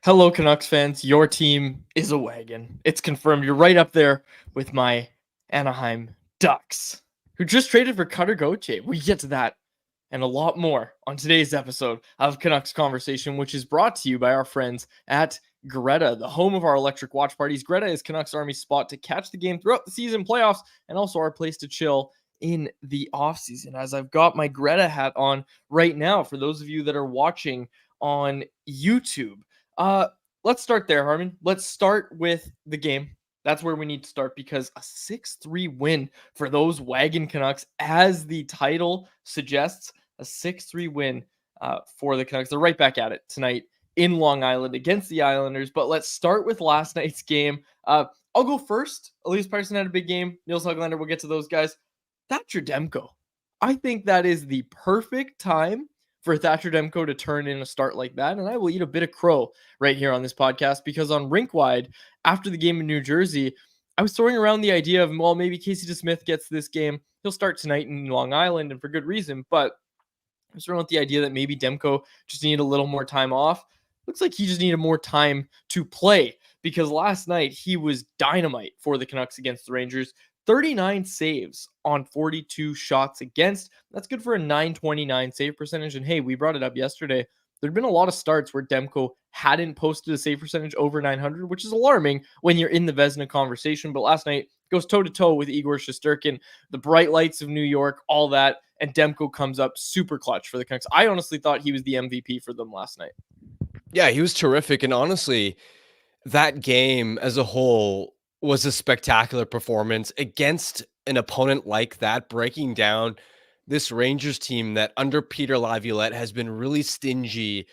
Hello, Canucks fans. Your team is a wagon. It's confirmed. You're right up there with my Anaheim Ducks, who just traded for Cutter Gauthier. We get to that and a lot more on today's episode of Canucks Conversation, which is brought to you by our friends at Greta, the home of our electric watch parties. Greta is Canucks Army's spot to catch the game throughout the season, playoffs, and also our place to chill in the offseason. As I've got my Greta hat on right now, for those of you that are watching on YouTube. Uh, let's start there, Harmon. Let's start with the game. That's where we need to start because a 6-3 win for those Wagon Canucks, as the title suggests, a 6-3 win for the Canucks. They're right back at it tonight in Long Island against the Islanders. But let's start with last night's game. I'll go first. Elias Pettersson had a big game. Nils Höglander, we'll get to those guys. Thatcher Demko. I think that is the perfect time for Thatcher Demko to turn in a start like that. And I will eat a bit of crow right here on this podcast because on Rinkwide, after the game in New Jersey, I was throwing around the idea of, well, maybe Casey DeSmith gets this game. He'll start tonight in Long Island and for good reason. But I was throwing out the idea that maybe Demko just needed a little more time off. Looks like he just needed more time to play because last night he was dynamite for the Canucks against the Rangers. 39 saves on 42 shots against. That's good for a .929 save percentage. And hey, we brought it up yesterday. There'd been a lot of starts where Demko hadn't posted a save percentage over 900, which is alarming when you're in the Vezina conversation. But last night goes toe-to-toe with Igor Shesterkin, the bright lights of New York, all that, and Demko comes up super clutch for the Canucks. I honestly thought he was the MVP for them last night. Yeah, he was terrific. And honestly, that game as a whole was a spectacular performance against an opponent like that, breaking down this Rangers team that under Peter Laviolette has been really stingy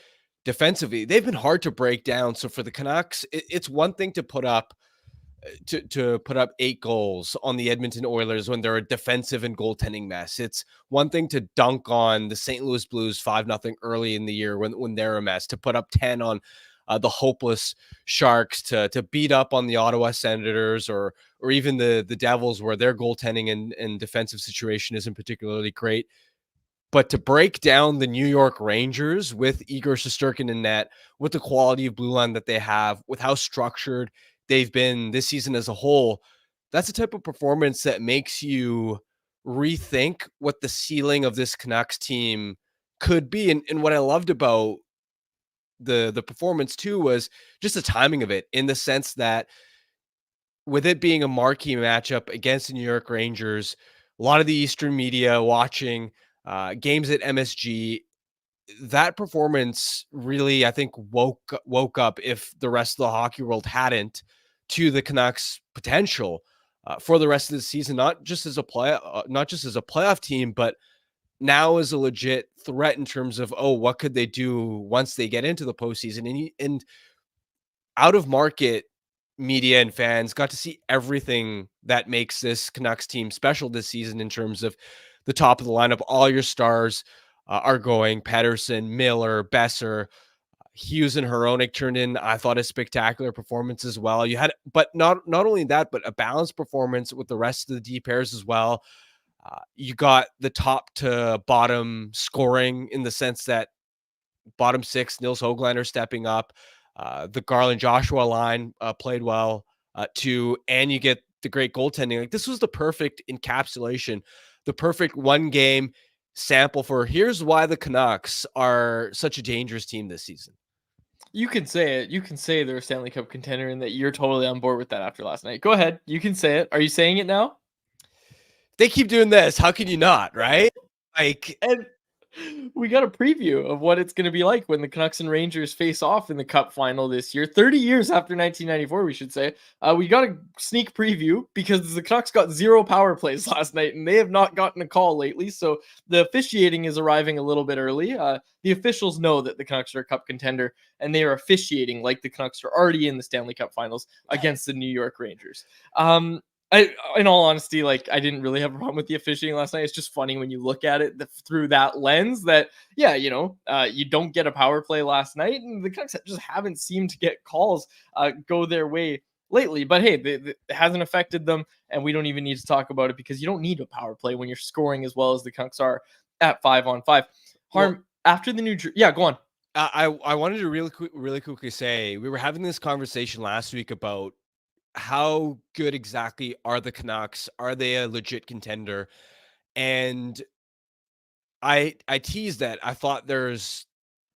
defensively. They've been hard to break down. So for the Canucks, it's one thing to put up 8 goals on the Edmonton Oilers when they're a defensive and goaltending mess. It's one thing to dunk on the St. Louis Blues 5-0 early in the year when they're a mess, to put up 10 on the hopeless Sharks, to beat up on the Ottawa Senators or even the Devils, where their goaltending and defensive situation isn't particularly great. But to break down the New York Rangers with Igor Shesterkin in net, with the quality of blue line that they have, with how structured they've been this season as a whole, that's the type of performance that makes you rethink what the ceiling of this Canucks team could be. And what I loved about the performance too was just the timing of it, in the sense that with it being a marquee matchup against the New York Rangers, a lot of the Eastern media watching games at MSG, that performance really, I think, woke up, if the rest of the hockey world hadn't, to the Canucks' potential for the rest of the season, not just as a playoff team, but now as a legit threat in terms of, what could they do once they get into the postseason? And out of market media and fans got to see everything that makes this Canucks team special this season in terms of the top of the lineup. All your stars are going. Paterson, Miller, Besser, Hughes and Hronek turned in, I thought, a spectacular performance as well. You had, but not only that, but a balanced performance with the rest of the D pairs as well. You got the top to bottom scoring, in the sense that bottom six, Nils Höglander stepping up. The Garland Joshua line played well too, and you get the great goaltending. Like, this was the perfect encapsulation, the perfect one game sample for here's why the Canucks are such a dangerous team this season. You can say it. You can say they're a Stanley Cup contender and that you're totally on board with that after last night. Go ahead. You can say it. Are you saying it now? They keep doing this. How can you not, right? Like, and we got a preview of what it's going to be like when the Canucks and Rangers face off in the Cup final this year. 30 years after 1994, we should say. We got a sneak preview because the Canucks got 0 power plays last night, and they have not gotten a call lately. So the officiating is arriving a little bit early. The officials know that the Canucks are a Cup contender, and they are officiating like the Canucks are already in the Stanley Cup finals against the New York Rangers. In all honesty, like, I didn't really have a problem with the officiating last night. It's just funny when you look at it through that lens that, yeah, you don't get a power play last night, and the Canucks just haven't seemed to get calls go their way lately. But hey, it hasn't affected them, and we don't even need to talk about it because you don't need a power play when you're scoring as well as the Canucks are at 5-on-5. After the New Jersey, yeah, go on. I wanted to really quickly say we were having this conversation last week about how good exactly are the Canucks? Are they a legit contender? And I teased that I thought there's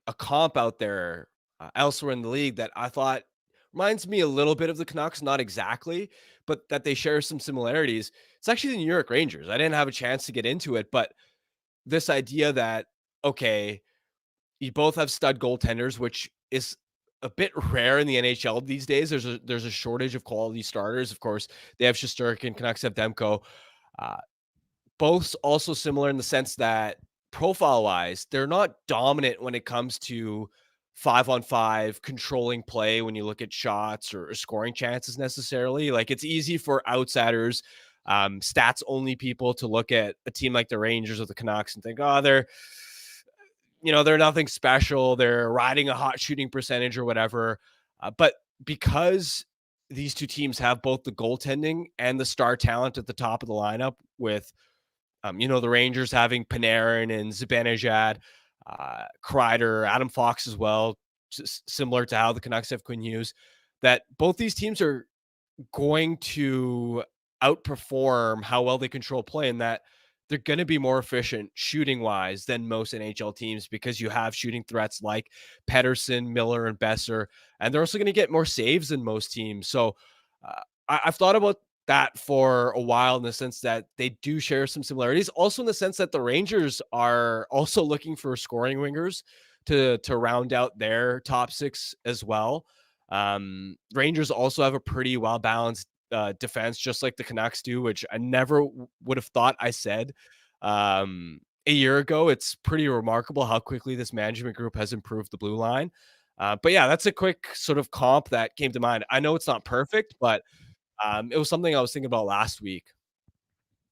a comp out there elsewhere in the league that I thought reminds me a little bit of the Canucks, not exactly, but that they share some similarities. It's actually the New York Rangers. I didn't have a chance to get into it, but this idea that, okay, you both have stud goaltenders, which is a bit rare in the NHL these days. There's a shortage of quality starters. Of course, they have Shesterkin, Canucks have Demko. Uh, both also similar in the sense that profile wise, they're not dominant when it comes to 5-on-5 controlling play when you look at shots or scoring chances necessarily. Like it's easy for outsiders, stats only people to look at a team like the Rangers or the Canucks and think, oh, they're nothing special. They're riding a hot shooting percentage or whatever. But because these two teams have both the goaltending and the star talent at the top of the lineup with the Rangers having Panarin and Zibanejad, Kreider, Adam Fox as well, just similar to how the Canucks have Quinn Hughes, that both these teams are going to outperform how well they control play, and that they're going to be more efficient shooting wise than most NHL teams because you have shooting threats like Pedersen, Miller, and Besser, and they're also going to get more saves than most teams. So I've thought about that for a while in the sense that they do share some similarities. Also in the sense that the Rangers are also looking for scoring wingers to round out their top six as well. Rangers also have a pretty well balanced defense, just like the Canucks do, which I never would have thought I said a year ago. It's pretty remarkable how quickly this management group has improved the blue line. But yeah, that's a quick sort of comp that came to mind. I know it's not perfect, but it was something I was thinking about last week.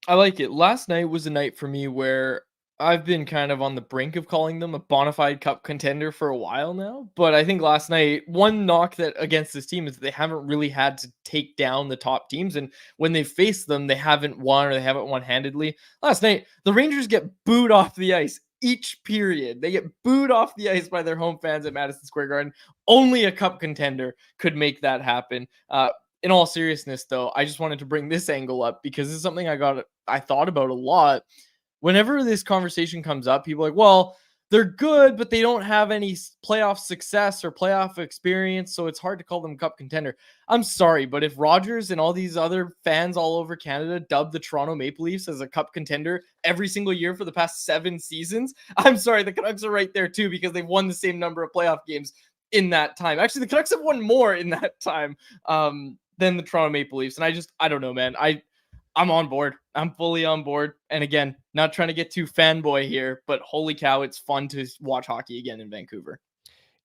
I like it. Last night was a night for me where I've been kind of on the brink of calling them a bona fide cup contender for a while now. But I think last night, one knock that against this team is that they haven't really had to take down the top teams. And when they face them, they haven't won or they haven't won handedly. Last night, the Rangers get booed off the ice each period. They get booed off the ice by their home fans at Madison Square Garden. Only a cup contender could make that happen. In all seriousness, though, I just wanted to bring this angle up because this is something I thought about a lot. Whenever this conversation comes up, people are like, well, they're good, but they don't have any playoff success or playoff experience, so it's hard to call them cup contender. I'm sorry, but if Rogers and all these other fans all over Canada dub the Toronto Maple Leafs as a cup contender every single year for the past 7 seasons, I'm sorry, the Canucks are right there too because they've won the same number of playoff games in that time. Actually, the Canucks have won more in that time than the Toronto Maple Leafs. And I don't know, man. I'm on board. I'm fully on board. And again, not trying to get too fanboy here, but holy cow, it's fun to watch hockey again in Vancouver.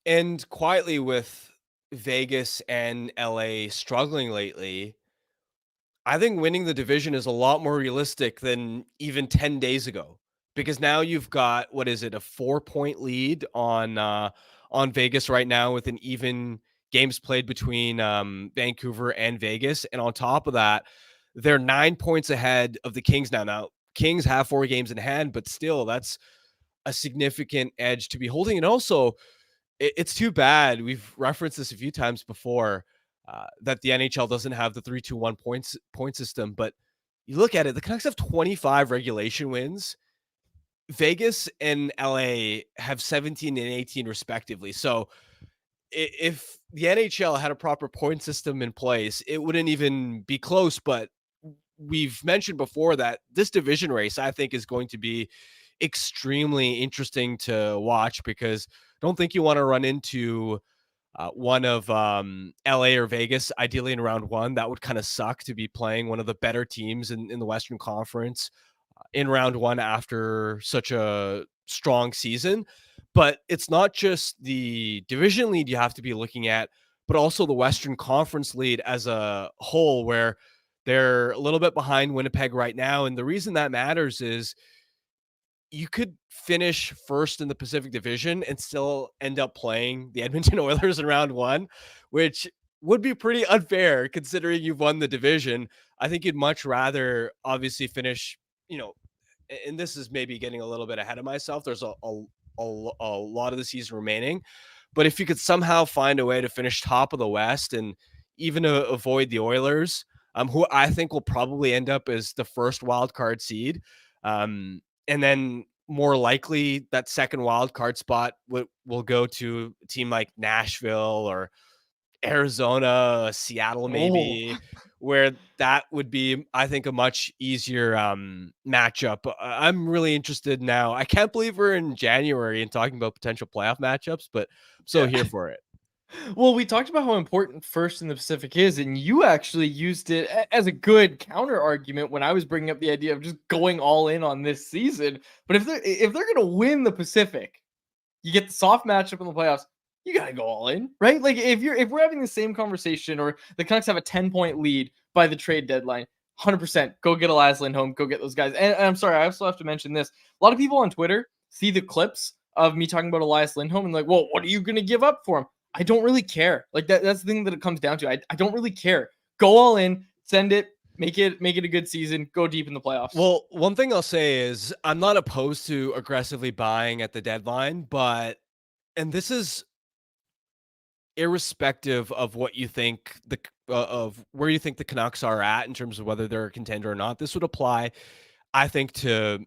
And quietly with Vegas and LA struggling lately, I think winning the division is a lot more realistic than even 10 days ago because now you've got, what is it, a 4-point lead on Vegas right now with an even games played between Vancouver and Vegas. And on top of that, they're 9 points ahead of the Kings now. Now, Kings have 4 games in hand, but still that's a significant edge to be holding. And also, it's too bad. We've referenced this a few times before that the NHL doesn't have the 3-2-1 point system. But you look at it, the Canucks have 25 regulation wins. Vegas and LA have 17 and 18 respectively. So if the NHL had a proper point system in place, it wouldn't even be close. But we've mentioned before that this division race, I think, is going to be extremely interesting to watch because I don't think you want to run into one of LA or Vegas, ideally in round one. That would kind of suck to be playing one of the better teams in the Western Conference in round one after such a strong season. But it's not just the division lead you have to be looking at, but also the Western Conference lead as a whole, where they're a little bit behind Winnipeg right now. And the reason that matters is you could finish first in the Pacific Division and still end up playing the Edmonton Oilers in round one, which would be pretty unfair considering you've won the division. I think you'd much rather obviously finish, and this is maybe getting a little bit ahead of myself. There's a a lot of the season remaining. But if you could somehow find a way to finish top of the West and even avoid the Oilers, who I think will probably end up as the first wild card seed, and then more likely that second wild card spot will go to a team like Nashville or Arizona, Seattle, Oh, maybe, where that would be, I think, a much easier matchup. I'm really interested now. I can't believe we're in January and talking about potential playoff matchups, but I'm so yeah. here for it. Well, we talked about how important first in the Pacific is, and you actually used it as a good counter argument when I was bringing up the idea of just going all in on this season. But if they're gonna win the Pacific, you get the soft matchup in the playoffs. You gotta go all in, right? Like if we're having the same conversation, or the Canucks have a 10-point lead by the trade deadline, 100% go get Elias Lindholm, go get those guys. And I'm sorry, I also have to mention this. A lot of people on Twitter see the clips of me talking about Elias Lindholm and like, well, what are you gonna give up for him? I don't really care. Like that's the thing that it comes down to. I don't really care. Go all in, send it, make it a good season, go deep in the playoffs. Well, one thing I'll say is I'm not opposed to aggressively buying at the deadline, but and this is irrespective of what you think of where you think the Canucks are at in terms of whether they're a contender or not. This would apply, I think, to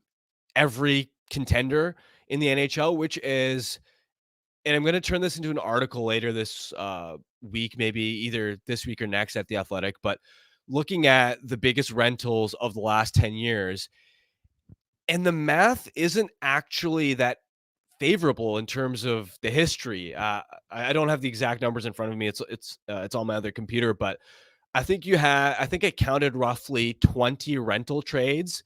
every contender in the NHL, which is, and I'm going to turn this into an article later this week, maybe either this week or next at The Athletic, but looking at the biggest rentals of the last 10 years, and the math isn't actually that favorable in terms of the history. I don't have the exact numbers in front of me. It's on my other computer, but I think I counted roughly 20 rental trades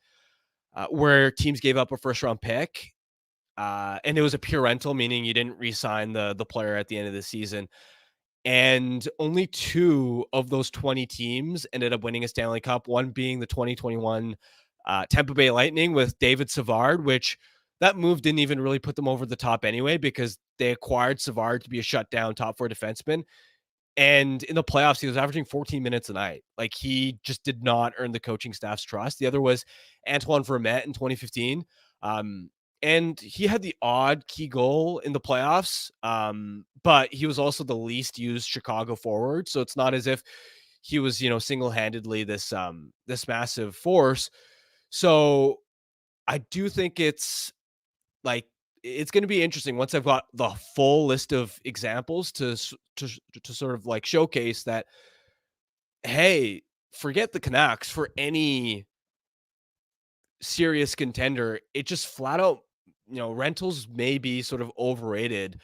where teams gave up a first round pick. And it was a pure rental, meaning you didn't re-sign the player at the end of the season. And only 2 of those 20 teams ended up winning a Stanley Cup, one being the 2021 Tampa Bay Lightning with David Savard, which that move didn't even really put them over the top anyway, because they acquired Savard to be a shutdown top 4 defenseman. And in the playoffs, he was averaging 14 minutes a night. Like, he just did not earn the coaching staff's trust. The other was Antoine Vermette in 2015. And he had the odd key goal in the playoffs, but he was also the least used Chicago forward. So it's not as if he was, single-handedly this massive force. So I do think it's like, it's going to be interesting once I've got the full list of examples to sort of like showcase that, hey, forget the Canucks for any serious contender. It just flat out, rentals may be sort of overrated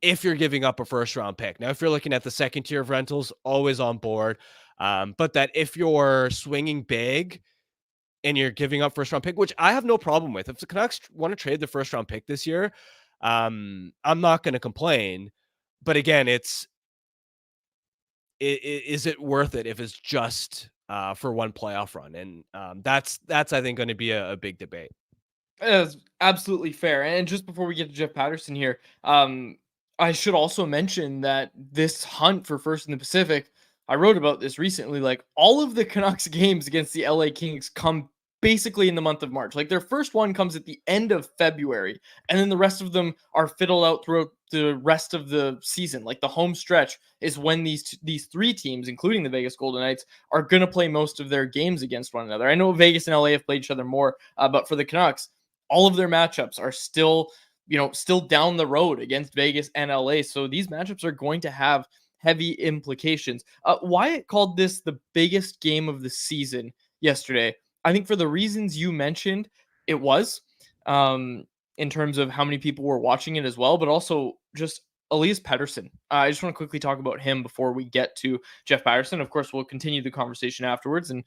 if you're giving up a first round pick. Now, if you're looking at the second tier of rentals, always on board. But that if you're swinging big and you're giving up first round pick, which I have no problem with. If the Canucks want to trade the first round pick this year, I'm not going to complain. But again, is it worth it if it's just for one playoff run? And that's I think going to be a big debate. That's absolutely fair. And just before we get to Jeff Patterson here, I should also mention that this hunt for first in the Pacific, I wrote about this recently. Like, all of the Canucks games against the LA Kings come basically in the month of March. Like, their first one comes at the end of February, and then the rest of them are fiddled out throughout the rest of the season. Like, the home stretch is when these 3 teams, including the Vegas Golden Knights, are going to play most of their games against one another. I know Vegas and LA have played each other more, but for the Canucks, all of their matchups are still down the road against Vegas and LA. So these matchups are going to have heavy implications. Wyatt called this the biggest game of the season yesterday. I think for the reasons you mentioned, it was, in terms of how many people were watching it as well, but also just Elias Pettersson. I just want to quickly talk about him before we get to Jeff Patterson. Of course, we'll continue the conversation afterwards, and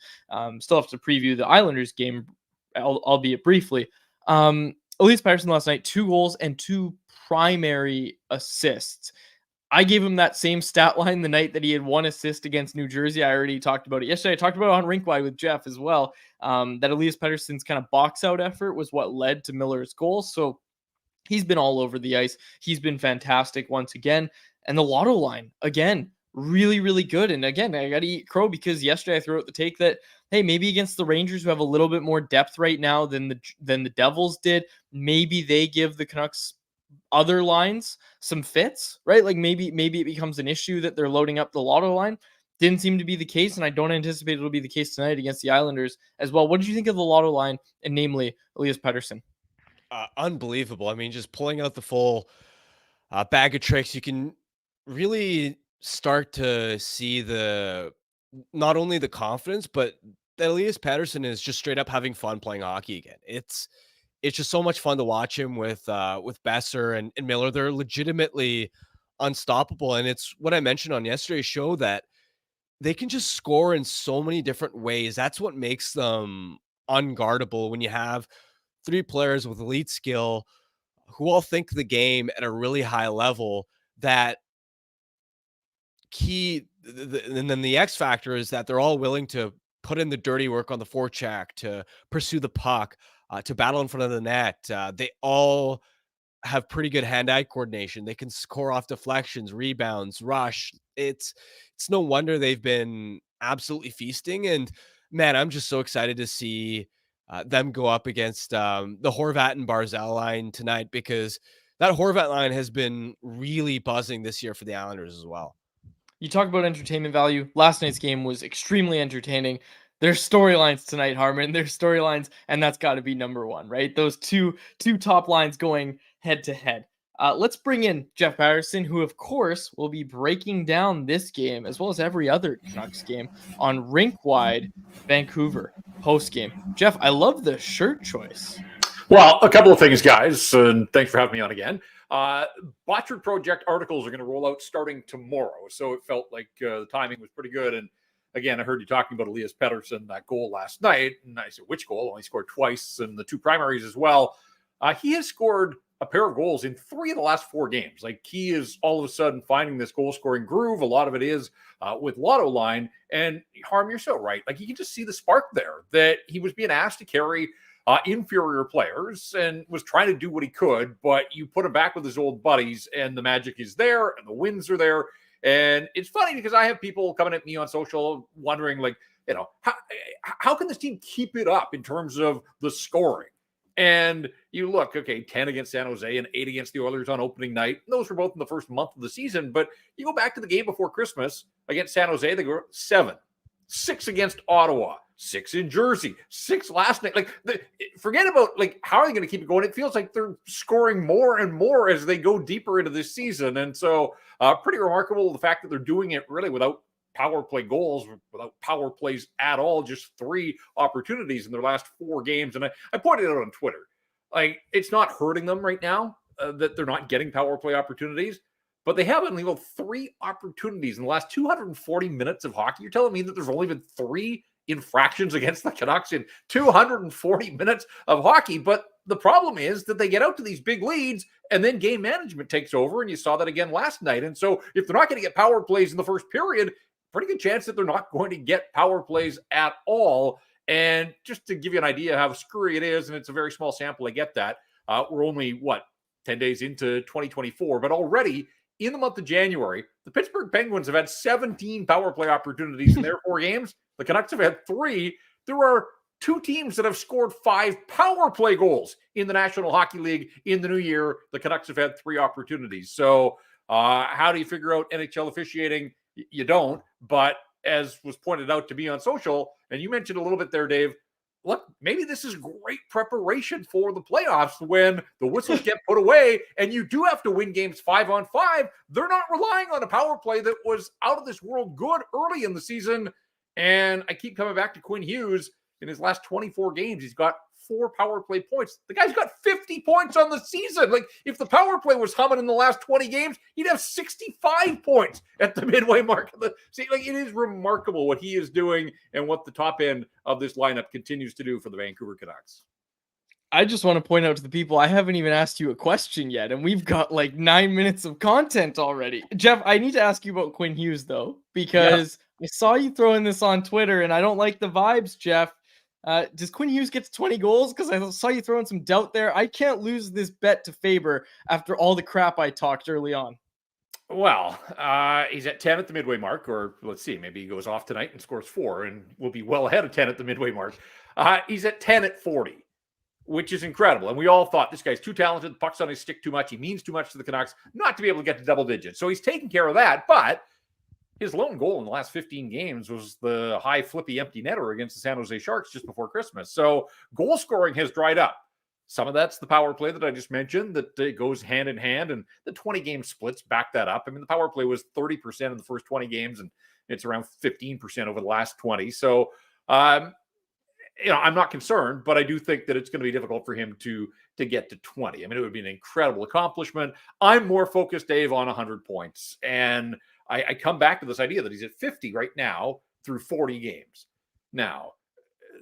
still have to preview the Islanders game, albeit briefly. Elias Pettersson last night, 2 goals and 2 primary assists. I gave him that same stat line the night that he had 1 assist against New Jersey. I already talked about it yesterday. I talked about it on Rinkwide with Jeff as well. That Elias Pettersson's kind of box out effort was what led to Miller's goal. So he's been all over the ice. He's been fantastic once again. And the Lotto Line, again, really, really good. And again, I got to eat crow because yesterday I threw out the take that, hey, maybe against the Rangers, who have a little bit more depth right now than the Devils did, maybe they give the Canucks other lines some fits, right? Like maybe it becomes an issue that they're loading up the Lotto line. Didn't seem to be the case, and I don't anticipate it'll be the case tonight against the Islanders as well. What did you think of the Lotto line, and namely Elias Pettersson? Unbelievable. I mean, just pulling out the full bag of tricks, you can really start to see not only the confidence, but that Elias Pettersson is just straight up having fun playing hockey again. It's just so much fun to watch him with Besser and Miller. They're legitimately unstoppable. And it's what I mentioned on yesterday's show, that they can just score in so many different ways. That's what makes them unguardable when you have three players with elite skill who all think the game at a really high level. That and then the X factor is that they're all willing to put in the dirty work on the forecheck, to pursue the puck, to battle in front of the net. They all have pretty good hand-eye coordination. They can score off deflections, rebounds, rush. It's no wonder they've been absolutely feasting. And man, I'm just so excited to see them go up against the Horvat and Barzal line tonight, because that Horvat line has been really buzzing this year for the Islanders as well. You talk about entertainment value. Last night's game was extremely entertaining. There's storylines tonight, Harmon. There's storylines, and that's got to be number one, right? Those two top lines going head to head. Let's bring in Jeff Patterson, who, of course, will be breaking down this game as well as every other Canucks game on Rink-Wide Vancouver post-game. Jeff, I love the shirt choice. Well, a couple of things, guys, and thanks for having me on again. Botchard Project articles are going to roll out starting tomorrow, so it felt like the timing was pretty good. And again, I heard you talking about Elias Pettersson, that goal last night, and I said, which goal? Only scored twice, and the two primaries as well. He has scored a pair of goals in 3 of the last 4 games. Like, he is all of a sudden finding this goal-scoring groove. A lot of it is with Lotto Line. And Harm, you're so right. Like, you can just see the spark there, that he was being asked to carry inferior players and was trying to do what he could, but you put him back with his old buddies and the magic is there and the wins are there. And it's funny because I have people coming at me on social wondering, like, you know, how can this team keep it up in terms of the scoring? And you look, okay, 10 against San Jose and 8 against the Oilers on opening night. Those were both in the first month of the season, but you go back to the game before Christmas against San Jose, they go 7, 6 against Ottawa, 6 in Jersey, 6 last night. Like, forget about, like, how are they going to keep it going? It feels like they're scoring more and more as they go deeper into this season. And so pretty remarkable, the fact that they're doing it really without power play goals, without power plays at all, just 3 opportunities in their last 4 games. And I pointed it out on Twitter. Like, it's not hurting them right now that they're not getting power play opportunities, but they have only 3 opportunities in the last 240 minutes of hockey. You're telling me that there's only been 3 infractions against the Canucks in 240 minutes of hockey. But the problem is that they get out to these big leads and then game management takes over. And you saw that again last night. And so if they're not going to get power plays in the first period, pretty good chance that they're not going to get power plays at all. And just to give you an idea how screwy it is, and it's a very small sample, I get that. We're only, 10 days into 2024, but already in the month of January, the Pittsburgh Penguins have had 17 power play opportunities in their 4 games. The Canucks have had 3. There are 2 teams that have scored 5 power play goals in the National Hockey League in the new year. The Canucks have had 3 opportunities. So how do you figure out NHL officiating? You don't. But as was pointed out to me on social, and you mentioned a little bit there, Dave, look, maybe this is great preparation for the playoffs when the whistles get put away and you do have to win games 5-on-5. They're not relying on a power play that was out of this world good early in the season. And I keep coming back to Quinn Hughes. In his last 24 games, he's got 4 power play points. The guy's got 50 points on the season. Like, if the power play was humming in the last 20 games, he'd have 65 points at the midway mark. See, like, it is remarkable what he is doing and what the top end of this lineup continues to do for the Vancouver Canucks. I just want to point out to the people, I haven't even asked you a question yet, and we've got like 9 minutes of content already. Jeff, I need to ask you about Quinn Hughes, though, because I saw you throwing this on Twitter, and I don't like the vibes, Jeff. Does Quinn Hughes get to 20 goals? Because I saw you throwing some doubt there. I can't lose this bet to Faber after all the crap I talked early on. Well, he's at 10 at the midway mark, or let's see, maybe he goes off tonight and scores 4, and we'll be well ahead of 10 at the midway mark. He's at 10 at 40. which is incredible. And we all thought this guy's too talented. The puck's on his stick too much. He means too much to the Canucks not to be able to get to double digits. So he's taking care of that. But his lone goal in the last 15 games was the high flippy empty netter against the San Jose Sharks just before Christmas. So goal scoring has dried up. Some of that's the power play that I just mentioned, that it goes hand in hand, and the 20-game splits back that up. I mean, the power play was 30% in the first 20 games, and it's around 15% over the last 20. So, I'm not concerned, but I do think that it's going to be difficult for him to get to 20. I mean, it would be an incredible accomplishment. I'm more focused, Dave, on 100 points. And I come back to this idea that he's at 50 right now through 40 games. Now,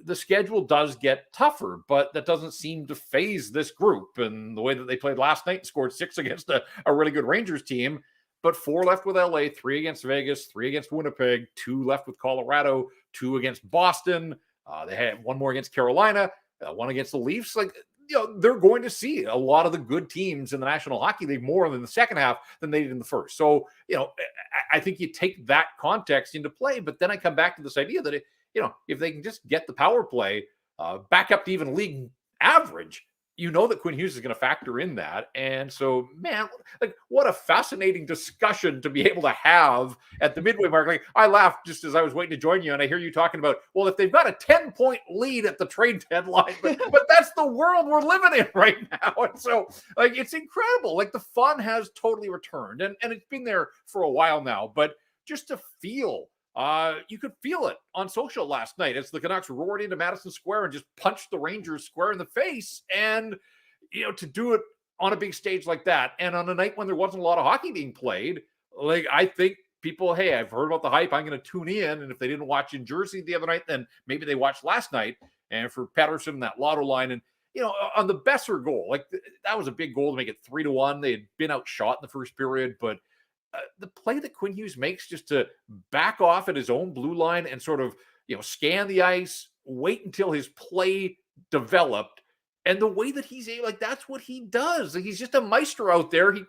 the schedule does get tougher, but that doesn't seem to phase this group. And the way that they played last night and scored 6 against a really good Rangers team, but 4 left with LA, 3 against Vegas, 3 against Winnipeg, 2 left with Colorado, 2 against Boston. They had 1 more against Carolina, 1 against the Leafs. They're going to see a lot of the good teams in the National Hockey League more in the second half than they did in the first. So, I think you take that context into play, but then I come back to this idea that if they can just get the power play back up to even league average, that Quinn Hughes is going to factor in that. And so, man, what a fascinating discussion to be able to have at the midway mark. I laughed just as I was waiting to join you, and I hear you talking about, well, if they've got a 10-point lead at the trade deadline, but that's the world we're living in right now. And so, it's incredible. The fun has totally returned, and it's been there for a while now, but just to feel you could feel it on social last night as the Canucks roared into Madison Square and just punched the Rangers square in the face. And, to do it on a big stage like that, and on a night when there wasn't a lot of hockey being played, I think people, hey, I've heard about the hype, I'm going to tune in. And if they didn't watch in Jersey the other night, then maybe they watched last night. And for Paterson, that Lotto Line, and, on the Besser goal, that was a big goal to make it 3-1. They had been outshot in the first period, but the play that Quinn Hughes makes just to back off at his own blue line and sort of, scan the ice, wait until his play developed. And the way that he's that's what he does. He's just a maestro out there. He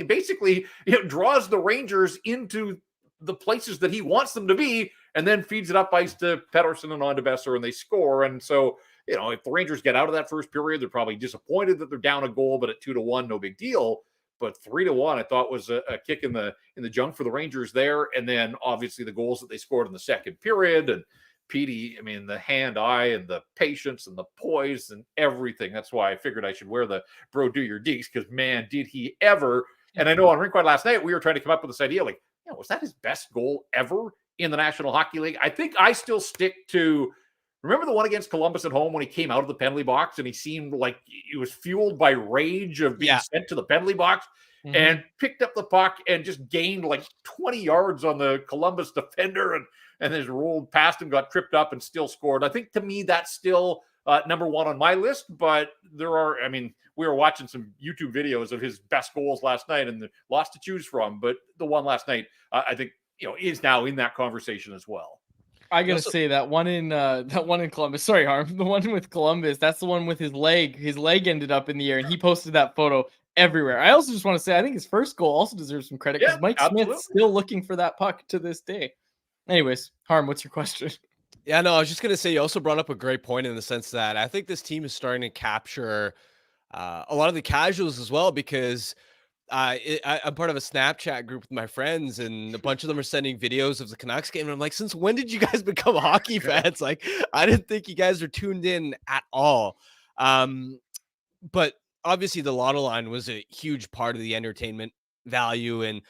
basically draws the Rangers into the places that he wants them to be, and then feeds it up ice to Pettersson and on to Besser, and they score. And so, if the Rangers get out of that first period, they're probably disappointed that they're down a goal, but at 2-1, no big deal. But 3-1, I thought was a kick in the junk for the Rangers there. And then obviously the goals that they scored in the second period, and Petey, the hand-eye and the patience and the poise and everything. That's why I figured I should wear the Bro Do Your Deeks, because, man, did he ever. And I know on Rinkwide last night, we were trying to come up with this idea, was that his best goal ever in the National Hockey League? I think I still stick to, remember the one against Columbus at home when he came out of the penalty box and he seemed like he was fueled by rage of being sent to the penalty box, and picked up the puck and just gained 20 yards on the Columbus defender and his rolled past him, got tripped up and still scored. I think to me that's still number 1 on my list, but there are, we were watching some YouTube videos of his best goals last night and lots to choose from, but the one last night, I think, is now in that conversation as well. I gotta say that one in Columbus. Sorry, Harm. The one with Columbus. That's the one with his leg. His leg ended up in the air, and he posted that photo everywhere. I also just want to say I think his first goal also deserves some credit, because Mike Smith's still looking for that puck to this day. Anyways, Harm, what's your question? Yeah, no, I was just gonna say you also brought up a great point in the sense that I think this team is starting to capture a lot of the casuals as well, because I'm part of a Snapchat group with my friends, and a bunch of them are sending videos of the Canucks game. And I'm like, since when did you guys become hockey fans? I didn't think you guys were tuned in at all. But obviously the Lotto Line was a huge part of the entertainment value. And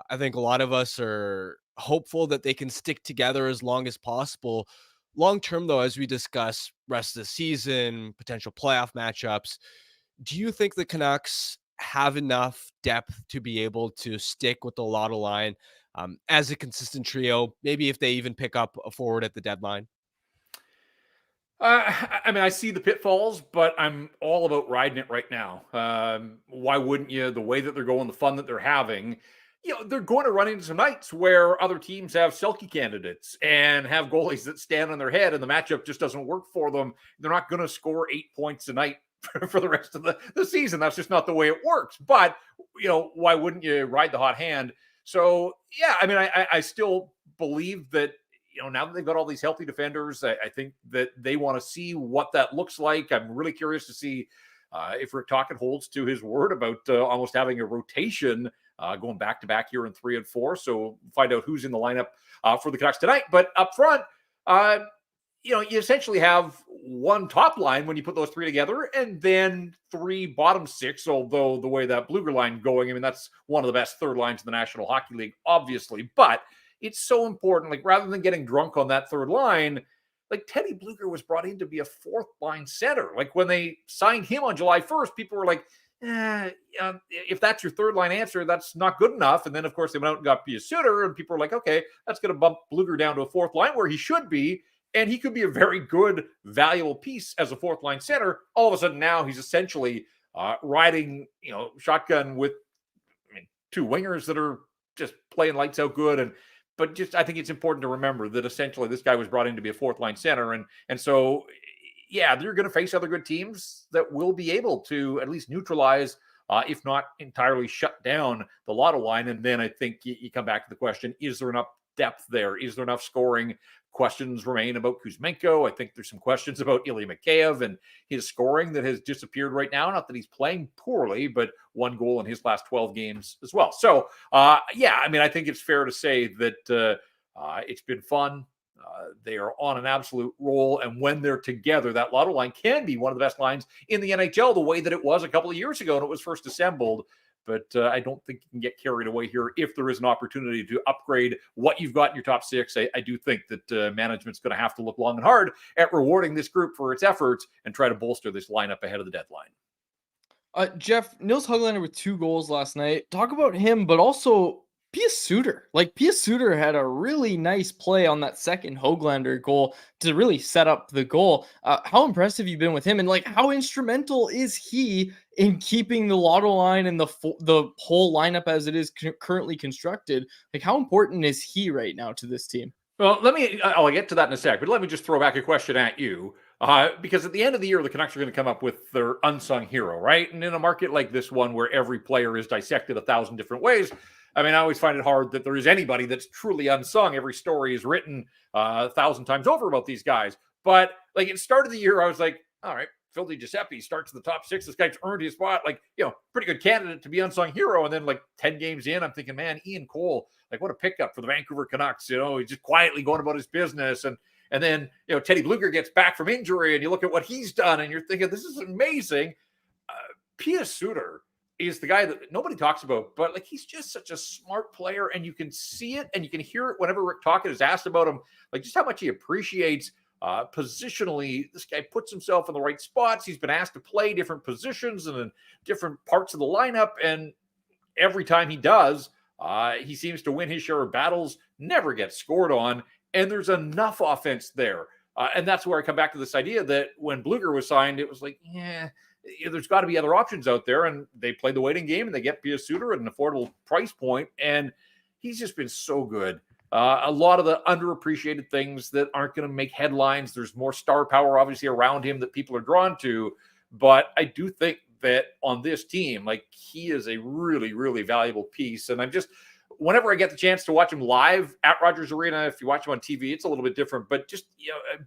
I think a lot of us are hopeful that they can stick together as long as possible. Long term, though, as we discuss rest of the season, potential playoff matchups, do you think the Canucks have enough depth to be able to stick with the Lotto Line as a consistent trio, maybe if they even pick up a forward at the deadline? I see the pitfalls, but I'm all about riding it right now. Why wouldn't you? The way that they're going, the fun that they're having, they're going to run into some nights where other teams have Selke candidates and have goalies that stand on their head, and the matchup just doesn't work for them. They're not going to score 8 points a night for the rest of the season. That's just not the way it works. But, why wouldn't you ride the hot hand? So, yeah, I still believe that, now that they've got all these healthy defenders, I think that they want to see what that looks like. I'm really curious to see if Rick Tocchet holds to his word about almost having a rotation going back to back here in 3 and 4. So we'll find out who's in the lineup for the Canucks tonight. But up front, you essentially have one top line when you put those three together, and then 3 bottom 6. Although the way that Bluger line going, I mean, that's one of the best third lines in the National Hockey League, obviously. But it's so important. Like, rather than getting drunk on that third line, like, Teddy Bluger was brought in to be a 4th line center. Like, when they signed him on July 1st, people were like, if that's your third line answer, that's not good enough. And then, of course, they went out and got Suter, and people were like, okay, that's going to bump Bluger down to a 4th line where he should be. And he could be a very good, valuable piece as a 4th line center. All of a sudden now he's essentially riding, shotgun with 2 wingers that are just playing lights out good. But I think it's important to remember that essentially this guy was brought in to be a 4th line center. And so, yeah, they're going to face other good teams that will be able to at least neutralize, if not entirely shut down, the Lotto line. And then I think you come back to the question, is there enough depth there? Is there enough scoring? Questions remain about Kuzmenko. I think there's some questions about Ilya Mikheyev and his scoring that has disappeared right now. Not that he's playing poorly, but 1 goal in his last 12 games as well. So, I think it's fair to say that it's been fun. They are on an absolute roll. And when they're together, that Lotto line can be one of the best lines in the NHL, the way that it was a couple of years ago when it was first assembled. But I don't think you can get carried away here if there is an opportunity to upgrade what you've got in your top 6. I do think that management's going to have to look long and hard at rewarding this group for its efforts and try to bolster this lineup ahead of the deadline. Jeff, Nils Höglander with 2 goals last night. Talk about him, but also Pius Suter. Like, Pius Suter had a really nice play on that second Höglander goal to really set up the goal. How impressive you've been with him, and like, how instrumental is he in keeping the Lotto line and the whole lineup as it is currently constructed? Like, how important is he right now to this team? Well, I'll get to that in a sec, but let me just throw back a question at you. Because at the end of the year, the Canucks are going to come up with their unsung hero, right? And in a market like this one, where every player is dissected 1,000 different ways, I always find it hard that there is anybody that's truly unsung. Every story is written 1,000 times over about these guys. But like, at the start of the year, I was like, all right, Phil DiGiuseppe starts in the top 6. This guy's earned his spot. Like, pretty good candidate to be unsung hero. And then like 10 games in, I'm thinking, man, Ian Cole, like, what a pickup for the Vancouver Canucks. He's just quietly going about his business. And then, Teddy Bluger gets back from injury, and you look at what he's done, and you're thinking, this is amazing. Pius Suter is the guy that nobody talks about, but like, he's just such a smart player, and you can see it and you can hear it whenever Rick Tocchet is asked about him, like, just how much he appreciates positionally. This guy puts himself in the right spots. He's been asked to play different positions and in different parts of the lineup, and every time he does, he seems to win his share of battles, never gets scored on, and there's enough offense there. And that's where I come back to this idea that when Bluger was signed, it was like, there's got to be other options out there. And they played the waiting game, and they get Pius Suter at an affordable price point, and he's just been so good. A lot of the underappreciated things that aren't going to make headlines. There's more star power, obviously, around him that people are drawn to. But I do think that on this team, like, he is a really, really valuable piece. And I'm just, whenever I get the chance to watch him live at Rogers Arena, if you watch him on TV, it's a little bit different. But just,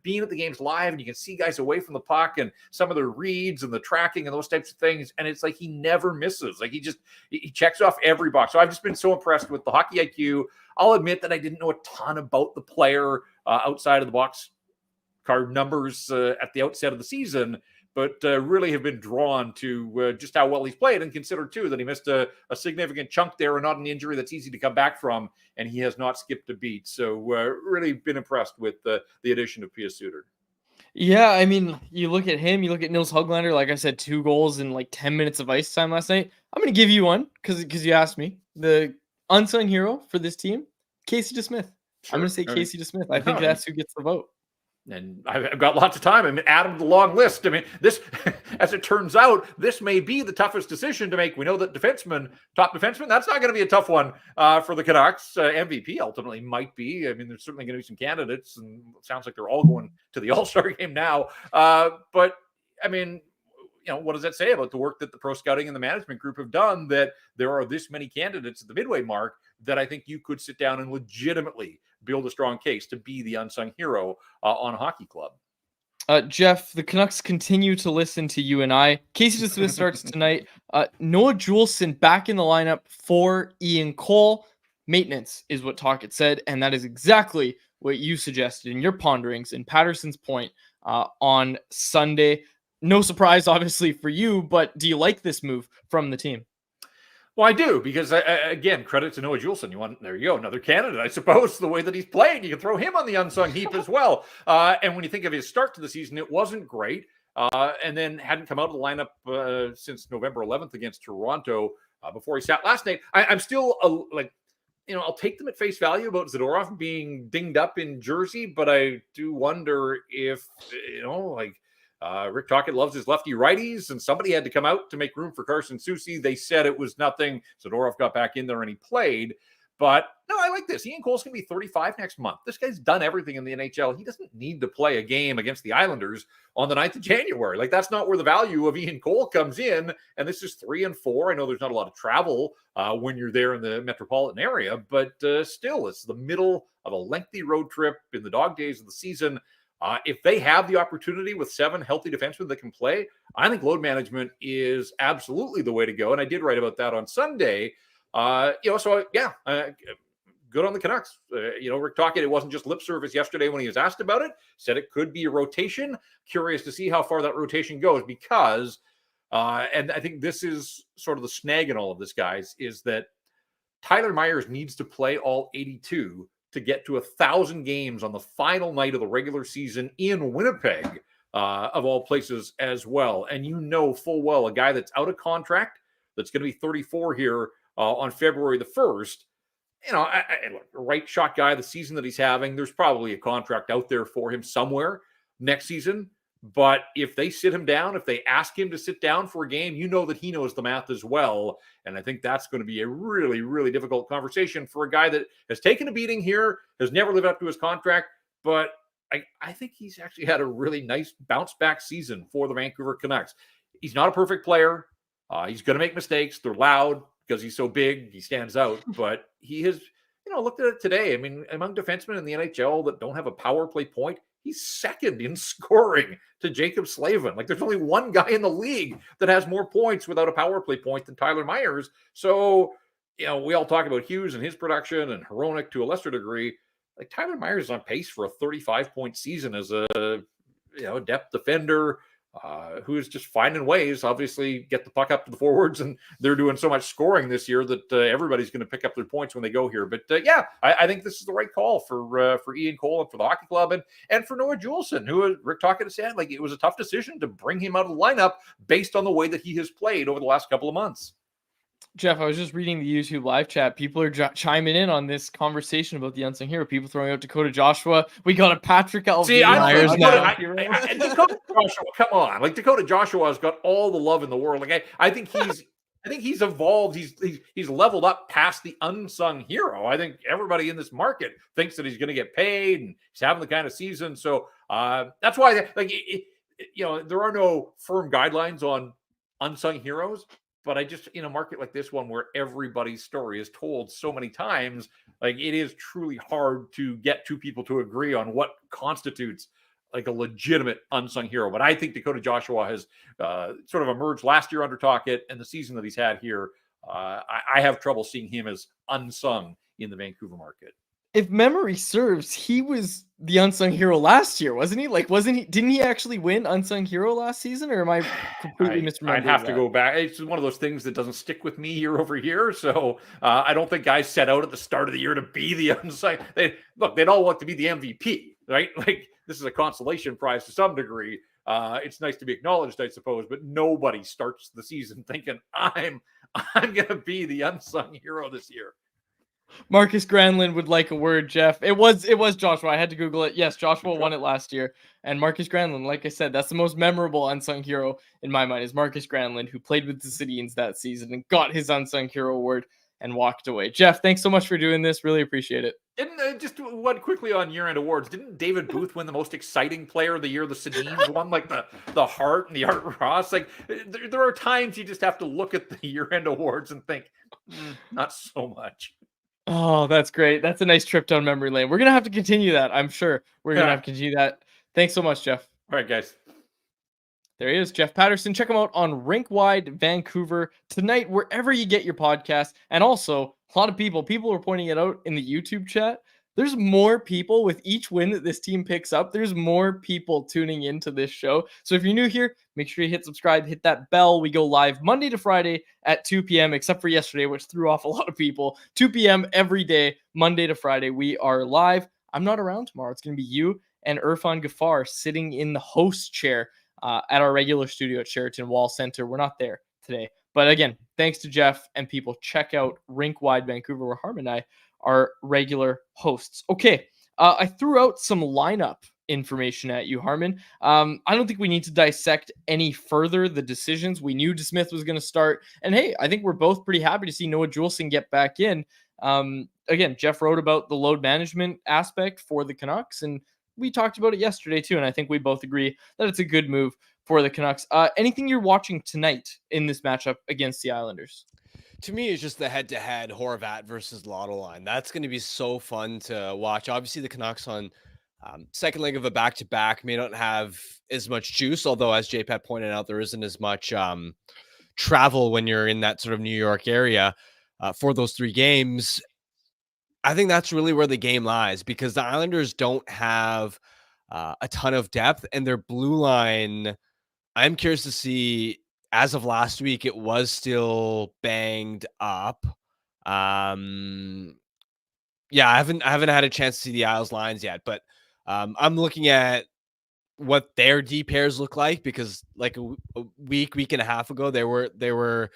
being at the games live, and you can see guys away from the puck and some of the reads and the tracking and those types of things. And it's like he never misses. Like, he checks off every box. So I've just been so impressed with the hockey IQ. I'll admit that I didn't know a ton about the player outside of the box card numbers at the outset of the season, but really have been drawn to just how well he's played, and consider, too, that he missed a significant chunk there, and not an injury that's easy to come back from, and he has not skipped a beat. So really been impressed with the addition of Pius Suter. Yeah, you look at him, you look at Nils Höglander, like I said, 2 goals in like 10 minutes of ice time last night. I'm going to give you one because you asked me. The unsung hero for this team, Casey DeSmith. Sure. I'm going to say Casey DeSmith. I think that's who gets the vote. And I've got lots of time. Add him to the long list. This, as it turns out, this may be the toughest decision to make. We know that top defenseman, that's not going to be a tough one for the Canucks. MVP ultimately might be. There's certainly going to be some candidates, and it sounds like they're all going to the All-Star game now. But what does that say about the work that the pro scouting and the management group have done, that there are this many candidates at the midway mark that I think you could sit down and legitimately build a strong case to be the unsung hero on Hockey Club. Jeff, the Canucks continue to listen to you and I. Casey DeSmith starts tonight. Noah Juleson back in the lineup for Ian Cole. Maintenance is what Tocchet said, and that is exactly what you suggested in your ponderings in Patterson's point on Sunday. No surprise, obviously, for you, but do you like this move from the team? Well, I do, because again, credit to Noah Juleson. There you go, another candidate, I suppose. The way that he's played, you can throw him on the unsung heap as well. And when you think of his start to the season, it wasn't great, and then hadn't come out of the lineup since November 11th against Toronto before he sat last night. I'm still I'll take them at face value about Zadorov being dinged up in Jersey, but I do wonder if Rick Tocchet loves his lefty righties, and somebody had to come out to make room for Carson Soucy. They said it was nothing. Zadorov got back in there and he played. But no, I like this. Ian Cole's going to be 35 next month. This guy's done everything in the NHL. He doesn't need to play a game against the Islanders on the 9th of January. Like, that's not where the value of Ian Cole comes in. And this is 3-4. I know there's not a lot of travel when you're there in the metropolitan area, but still, it's the middle of a lengthy road trip in the dog days of the season. If they have the opportunity with 7 healthy defensemen that can play, I think load management is absolutely the way to go. And I did write about that on Sunday. Good on the Canucks. Rick Tocchet, it wasn't just lip service yesterday when he was asked about it. Said it could be a rotation. Curious to see how far that rotation goes, because, and I think this is sort of the snag in all of this, guys, is that Tyler Myers needs to play all 82 to get to 1,000 games on the final night of the regular season in Winnipeg, of all places as well. And full well a guy that's out of contract, that's going to be 34 here on February the 1st. Right shot guy, the season that he's having, there's probably a contract out there for him somewhere next season. But if they sit him down, if they ask him to sit down for a game, that he knows the math as well. And I think that's going to be a really, really difficult conversation for a guy that has taken a beating here, has never lived up to his contract. But I think he's actually had a really nice bounce back season for the Vancouver Canucks. He's not a perfect player. He's going to make mistakes. They're loud because he's so big. He stands out. But he has, looked at it today. I mean, among defensemen in the NHL that don't have a power play point, he's second in scoring to Jacob Slavin. Like, there's only one guy in the league that has more points without a power play point than Tyler Myers. So, we all talk about Hughes and his production and Hronek to a lesser degree. Like, Tyler Myers is on pace for a 35-point season as a, depth defender who is just finding ways, obviously, get the puck up to the forwards, and they're doing so much scoring this year that everybody's going to pick up their points when they go here. But I think this is the right call for Ian Cole and for the Hockey Club and for Noah Juleson, who Rick Tocchet said, like, it was a tough decision to bring him out of the lineup based on the way that he has played over the last couple of months. Jeff, I was just reading the YouTube live chat. People are chiming in on this conversation about the unsung hero. People throwing out Dakota Joshua. We got a Patrick Alvey. See, Dakota Joshua, come on. Like, Dakota Joshua has got all the love in the world. Like, I think he's evolved. He's leveled up past the unsung hero. I think everybody in this market thinks that he's going to get paid and he's having the kind of season. So that's why, there are no firm guidelines on unsung heroes. But I just, in a market like this one where everybody's story is told so many times, like, it is truly hard to get two people to agree on what constitutes like a legitimate unsung hero. But I think Dakota Joshua has sort of emerged last year under Tocchet, and the season that he's had here, I have trouble seeing him as unsung in the Vancouver market. If memory serves, he was the unsung hero last year, wasn't he? Didn't he actually win unsung hero last season, or am I completely misremembering? I'd have to go back. It's one of those things that doesn't stick with me year over year. So I don't think guys set out at the start of the year to be the unsung. They'd all want to be the MVP, right? Like, this is a consolation prize to some degree. It's nice to be acknowledged, I suppose, but nobody starts the season thinking I'm going to be the unsung hero this year. Marcus Granlund would like a word, Jeff. It was Joshua. I had to Google it. Yes, Joshua won it last year. And Marcus Granlund, like I said, that's the most memorable unsung hero in my mind, is Marcus Granlund, who played with the Sedins that season and got his unsung hero award and walked away. Jeff, thanks so much for doing this. Really appreciate it. Just one quickly on year-end awards. Didn't David Booth win the most exciting player of the year? The Sedins won, like the Hart and the Art Ross. Like, there are times you just have to look at the year-end awards and think, not so much. Oh, that's great. That's a nice trip down memory lane. We're going to have to continue that. I'm sure we're going to have to continue that. Thanks so much, Jeff. All right, guys. There he is, Jeff Patterson. Check him out on Rink Wide Vancouver tonight, wherever you get your podcast. And also, a lot of people were pointing it out in the YouTube chat. There's more people with each win that this team picks up. There's more people tuning into this show. So if you're new here, make sure you hit subscribe, hit that bell. We go live Monday to Friday at 2 p.m., except for yesterday, which threw off a lot of people. 2 p.m. every day, Monday to Friday. We are live. I'm not around tomorrow. It's going to be you and Irfan Ghaffar sitting in the host chair at our regular studio at Sheraton Wall Center. We're not there today. But again, thanks to Jeff and people. Check out Rink Wide Vancouver, where Harmon and I are regular hosts. Okay, I threw out some lineup information at you, Harmon. I don't think we need to dissect any further the decisions. We knew DeSmith was going to start. And hey, I think we're both pretty happy to see Noah Juleson get back in. Again, Jeff wrote about the load management aspect for the Canucks, and we talked about it yesterday too, and I think we both agree that it's a good move for the Canucks. Anything you're watching tonight in this matchup against the Islanders? To me, it's just the head-to-head Horvat versus Lotto Line. That's going to be so fun to watch. Obviously, the Canucks on second leg of a back-to-back may not have as much juice, although as JPET pointed out, there isn't as much travel when you're in that sort of New York area for those 3 games. I think that's really where the game lies, because the Islanders don't have a ton of depth, and their blue line, I'm curious to see. As of last week, it was still banged up. Yeah, I haven't had a chance to see the Isles lines yet, but I'm looking at what their D pairs look like, because like a week and a half ago, they were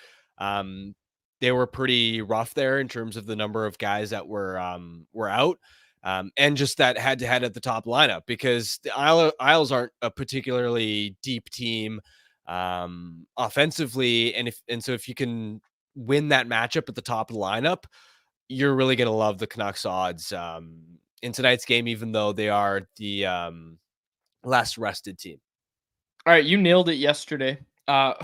pretty rough there in terms of the number of guys that were out. And just that head-to-head at the top lineup, because the Isles aren't a particularly deep team offensively, and so if you can win that matchup at the top of the lineup, you're really going to love the Canucks odds in tonight's game, even though they are the less rested team. All right, you nailed it yesterday. I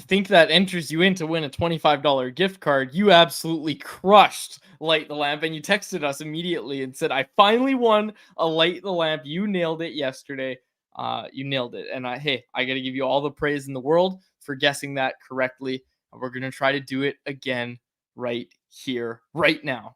think that enters you in to win a $25 gift card. You absolutely crushed Light the Lamp, and you texted us immediately and said, I finally won a Light the Lamp. You nailed it yesterday. You nailed it. And I got to give you all the praise in the world for guessing that correctly. We're going to try to do it again right here, right now,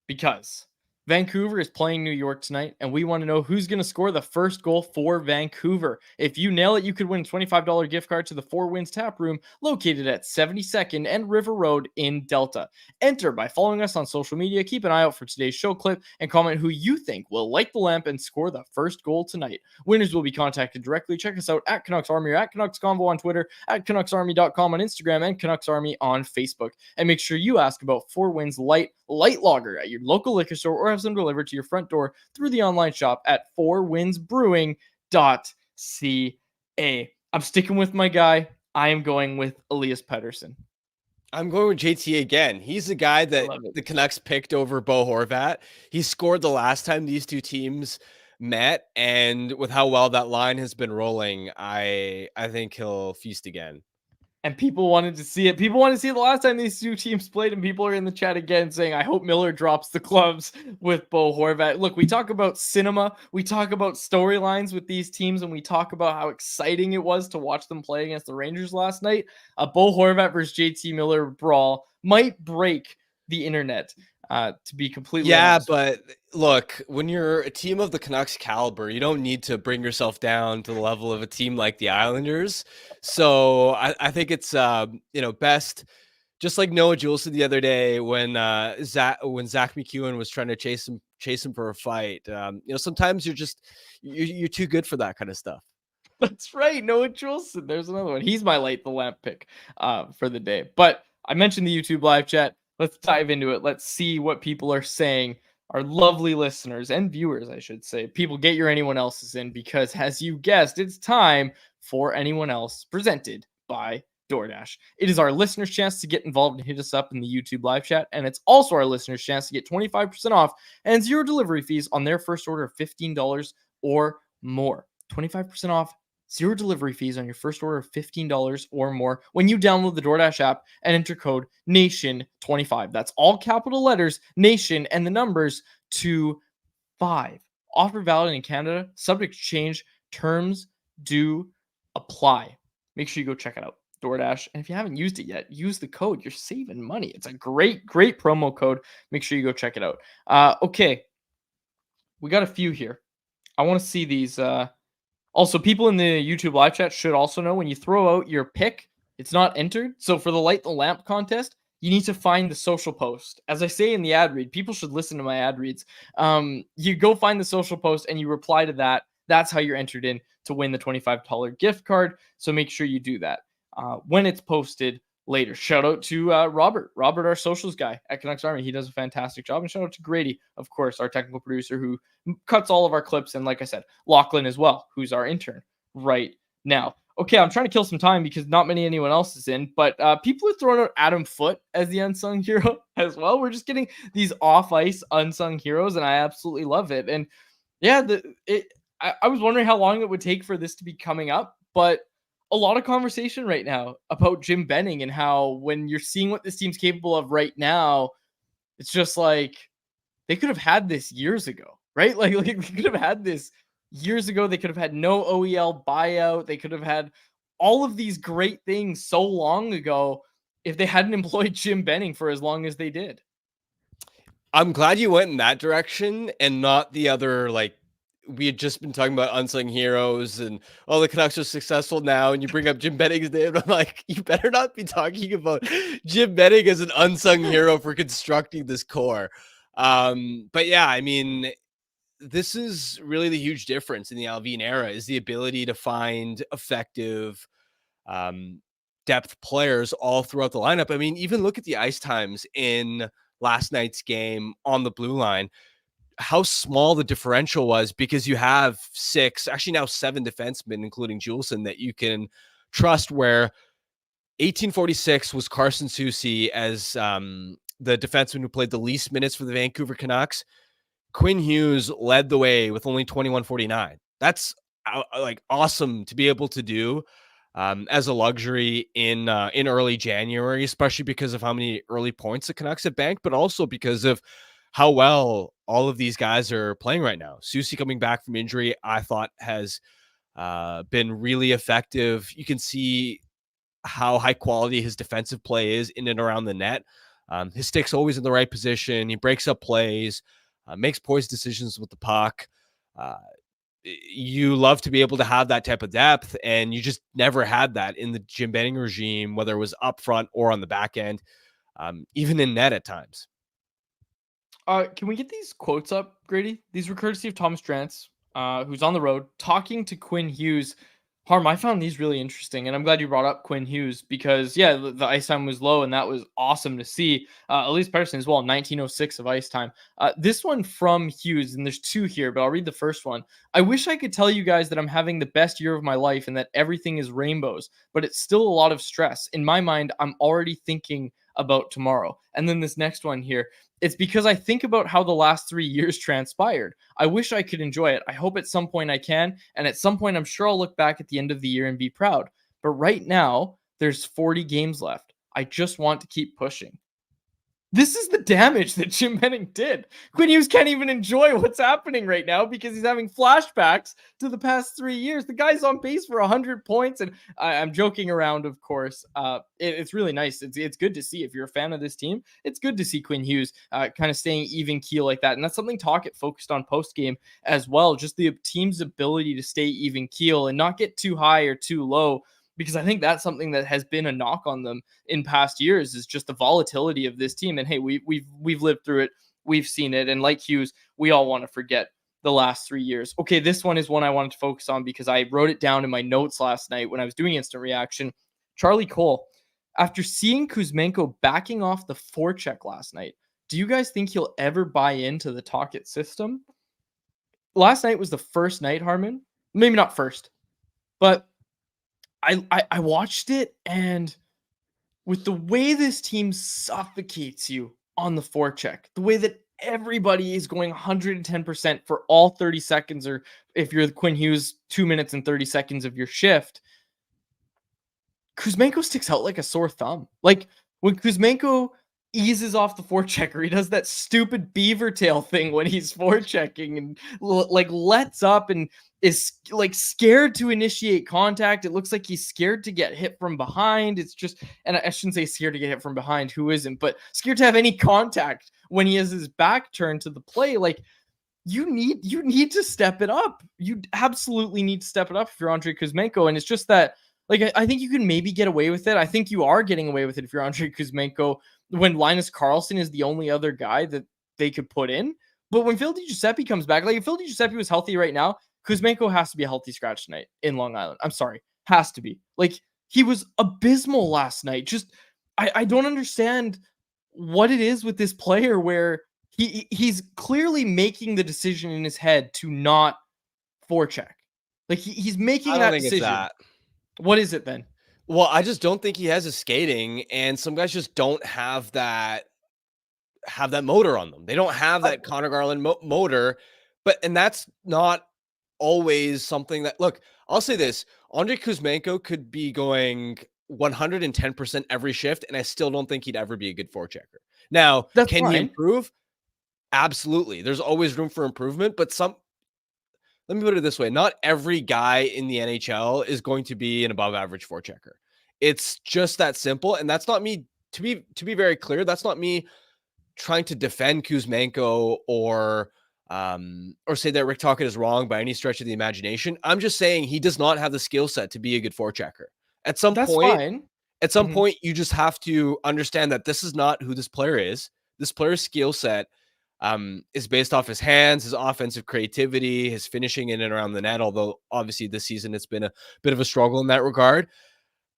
because Vancouver is playing New York tonight, and we want to know who's going to score the first goal for Vancouver. If you nail it, you could win a $25 gift card to the Four Winds Tap Room, located at 72nd and River Road in Delta. Enter by following us on social media. Keep an eye out for today's show clip and comment who you think will light the lamp and score the first goal tonight. Winners will be contacted directly. Check us out at Canucks Army or at Canucks Convo on Twitter, at CanucksArmy.com on Instagram, and Canucks Army on Facebook. And make sure you ask about Four Winds Light Lager at your local liquor store, or have them delivered to your front door through the online shop at fourwindsbrewing.ca. I'm sticking with my guy. I am going with Elias Pettersson. I'm going with JT again. He's the guy that the Canucks picked over Bo Horvat. He scored the last time these two teams met, and with how well that line has been rolling, I think he'll feast again. And people wanted to see it. People wanted to see it the last time these two teams played, and people are in the chat again saying, I hope Miller drops the clubs with Bo Horvat. Look, we talk about cinema. We talk about storylines with these teams, and we talk about how exciting it was to watch them play against the Rangers last night. A Bo Horvat versus JT Miller brawl might break the internet. To be completely honest. But look, when you're a team of the Canucks caliber, you don't need to bring yourself down to the level of a team like the Islanders. So I think it's best, just like Noah Juleson the other day when Zach McEwen was trying to chase him for a fight. Sometimes you're too good for that kind of stuff. That's right, Noah Juleson. There's another one. He's my light the lamp pick for the day. But I mentioned the YouTube live chat. Let's dive into it. Let's see what people are saying. Our lovely listeners and viewers, I should say. People, get your anyone else's in, because as you guessed, it's time for Anyone Else, presented by DoorDash. It is our listeners' chance to get involved and hit us up in the YouTube live chat, and it's also our listeners' chance to get 25% off and 0 delivery fees on their first order of $15 or more. 25% off, 0 delivery fees on your first order of $15 or more when you download the DoorDash app and enter code NATION25. That's all capital letters, NATION, and the numbers 25. Offer valid in Canada, subject to change, terms do apply. Make sure you go check it out, DoorDash. And if you haven't used it yet, use the code. You're saving money. It's a great promo code. Make sure you go check it out. Okay. We got a few here. I want to see these. Also, people in the YouTube live chat should also know when you throw out your pick, it's not entered. So for the Light the Lamp contest, you need to find the social post. As I say in the ad read, people should listen to my ad reads. You go find the social post and you reply to that. That's how you're entered in to win the $25 gift card. So make sure you do that when it's posted later. Shout out to Robert, our socials guy at Canucks Army. He does a fantastic job. And shout out to Grady, of course, our technical producer who cuts all of our clips. And like I said, Lachlan as well, who's our intern right now. Okay, I'm trying to kill some time because not anyone else is in, but people are throwing out Adam Foote as the unsung hero as well. We're just getting these off-ice unsung heroes, and I absolutely love it. And yeah, I was wondering how long it would take for this to be coming up, but a lot of conversation right now about Jim Benning and how when you're seeing what this team's capable of right now, it's just like they could have had this years ago, right? Like they could have had this years ago. They could have had no OEL buyout. They could have had all of these great things so long ago if they hadn't employed Jim Benning for as long as they did. I'm glad you went in that direction and not the other, like, we had just been talking about unsung heroes and the Canucks are successful now, and you bring up Jim Benning's name. I'm like, you better not be talking about Jim Benning as an unsung hero for constructing this core. But yeah, I mean, this is really the huge difference in the Alvin era is the ability to find effective depth players all throughout the lineup. I mean, even look at the ice times in last night's game on the blue line, how small the differential was because you have 6, actually now 7 defensemen, including Juleson, that you can trust, where 1846 was Carson Soucy as the defenseman who played the least minutes for the Vancouver Canucks. Quinn Hughes led the way with only 21:49. That's like awesome to be able to do as a luxury in early January, especially because of how many early points the Canucks have banked, but also because of how well all of these guys are playing right now. Soucy coming back from injury, I thought has been really effective. You can see how high quality his defensive play is in and around the net. His stick's always in the right position. He breaks up plays, makes poised decisions with the puck. You love to be able to have that type of depth, and you just never had that in the Jim Benning regime, whether it was up front or on the back end, even in net at times. Can we get these quotes up, Grady? These were courtesy of Thomas Drance, who's on the road talking to Quinn Hughes. Harm, I found these really interesting, and I'm glad you brought up Quinn Hughes because, yeah, the ice time was low, and that was awesome to see. Elias Pettersson as well, 1906 of ice time. This one from Hughes, and there's 2 here, but I'll read the first one. I wish I could tell you guys that I'm having the best year of my life and that everything is rainbows, but it's still a lot of stress. In my mind, I'm already thinking about tomorrow. And then this next one here. It's because I think about how the last 3 years transpired. I wish I could enjoy it. I hope at some point I can. And at some point, I'm sure I'll look back at the end of the year and be proud. But right now, there's 40 games left. I just want to keep pushing. This is the damage that Jim Benning did. Quinn Hughes can't even enjoy what's happening right now because he's having flashbacks to the past 3 years. The guy's on pace for 100 points, and I'm joking around, of course. It's really nice. It's good to see. If you're a fan of this team, it's good to see Quinn Hughes kind of staying even keel like that. And that's something Tocchet focused on post-game as well, just the team's ability to stay even keel and not get too high or too low. Because I think that's something that has been a knock on them in past years is just the volatility of this team. And hey, we've lived through it. We've seen it. And like Hughes, we all want to forget the last 3 years. Okay, this one is one I wanted to focus on because I wrote it down in my notes last night when I was doing instant reaction. Charlie Cole, after seeing Kuzmenko backing off the forecheck last night, do you guys think he'll ever buy into the Tocchet system? Last night was the first night, Harmon. Maybe not first, but I watched it, and with the way this team suffocates you on the forecheck, the way that everybody is going 110% for all 30 seconds, or if you're the Quinn Hughes, 2 minutes and 30 seconds of your shift, Kuzmenko sticks out like a sore thumb. Like when Kuzmenko eases off the forechecker, he does that stupid beaver tail thing when he's forechecking and like lets up and is like scared to initiate contact. It looks like he's scared to get hit from behind. It's just, and I shouldn't say scared to get hit from behind, who isn't, but scared to have any contact when he has his back turned to the play. Like you need to step it up. You absolutely need to step it up if you're Andrei Kuzmenko. And it's just that, like, I think you can maybe get away with it. I think you are getting away with it if you're Andrei Kuzmenko when Linus Karlsson is the only other guy that they could put in. But when Phil DiGiuseppe comes back, like if Phil DiGiuseppe was healthy right now, Kuzmenko has to be a healthy scratch tonight in Long Island. I'm sorry. Has to be. Like, he was abysmal last night. Just, I don't understand what it is with this player where he's clearly making the decision in his head to not forecheck. Like, he's making that decision. It's that. What is it then? Well, I just don't think he has his skating, and some guys just don't have that motor on them. They don't have that Connor Garland motor, and that's not always something that, look, I'll say this, Andrei Kuzmenko could be going 110% every shift, and I still don't think he'd ever be a good forechecker. Now, can he improve? Absolutely. There's always room for improvement, but let me put it this way. Not every guy in the NHL is going to be an above average forechecker. It's just that simple. And that's not me, to be very clear, that's not me trying to defend Kuzmenko or say that Rick Tocchet is wrong by any stretch of the imagination. I'm just saying he does not have the skill set to be a good forechecker. At some point, you just have to understand that this is not who this player is. This player's skill set is based off his hands, his offensive creativity, his finishing in and around the net, although obviously this season it's been a bit of a struggle in that regard.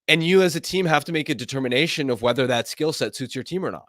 And you as a team have to make a determination of whether that skill set suits your team or not.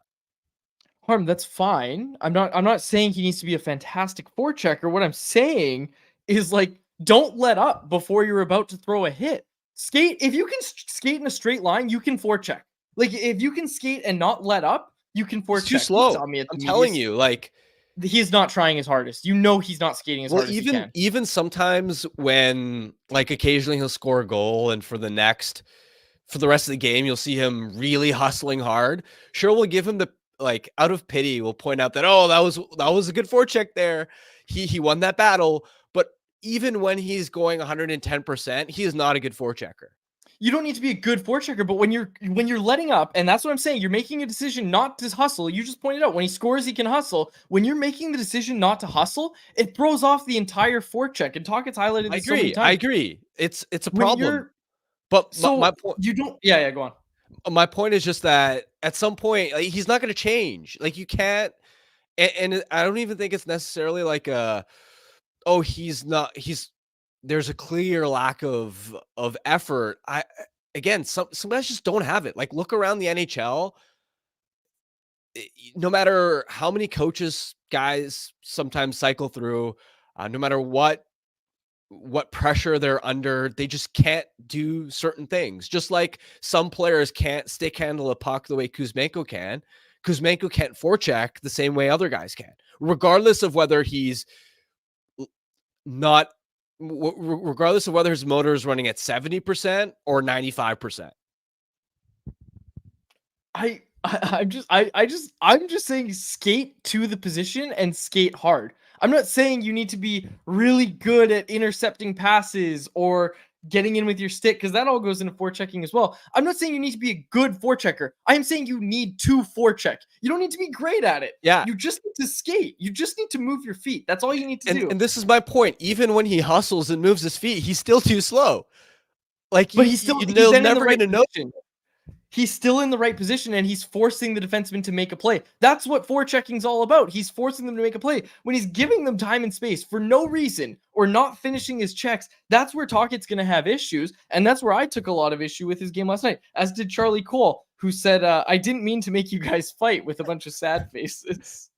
Harm, that's fine. I'm not saying he needs to be a fantastic forechecker. What I'm saying is, like, don't let up before you're about to throw a hit. Skate. If you can skate in a straight line, you can forecheck. Like, if you can skate and not let up, you can forecheck. It's too slow. I'm telling you, like, he's not trying his hardest. You know, he's not skating as hard as he can. Even sometimes when, like, occasionally he'll score a goal, and for the rest of the game, you'll see him really hustling hard. Sure, we'll give him the, like, out of pity, we'll point out that, oh, that was a good forecheck there. He won that battle. But even when he's going 110%, he is not a good forechecker. You don't need to be a good forechecker, but when you're letting up, and that's what I'm saying, you're making a decision not to hustle. You just pointed out when he scores, he can hustle. When you're making the decision not to hustle, it throws off the entire forecheck. And Tocchet's highlighted this so many times. I agree. It's a problem. But my point, you don't. Yeah, go on. My point is just that at some point, like, he's not going to change. Like, you can't, and I don't even think it's necessarily like there's a clear lack of effort. Some guys just don't have it. Like, look around the NHL. No matter how many coaches guys sometimes cycle through, no matter what pressure they're under, they just can't do certain things. Just like some players can't stick handle a puck the way Kuzmenko can. Kuzmenko can't forecheck the same way other guys can, regardless of whether his motor is running at 70% or 95%. I'm just saying skate to the position and skate hard. I'm not saying you need to be really good at intercepting passes or getting in with your stick, because that all goes into forechecking as well. I'm not saying you need to be a good forechecker. I am saying you need to forecheck. You don't need to be great at it. Yeah. You just need to skate. You just need to move your feet. That's all you need to do. And this is my point. Even when he hustles and moves his feet, he's still too slow. Like, but he's never going to know. He's still in the right position, and he's forcing the defenseman to make a play. That's what forechecking is all about. He's forcing them to make a play. When he's giving them time and space for no reason or not finishing his checks, that's where Tocchet's going to have issues, and that's where I took a lot of issue with his game last night, as did Charlie Cole, who said, I didn't mean to make you guys fight, with a bunch of sad faces.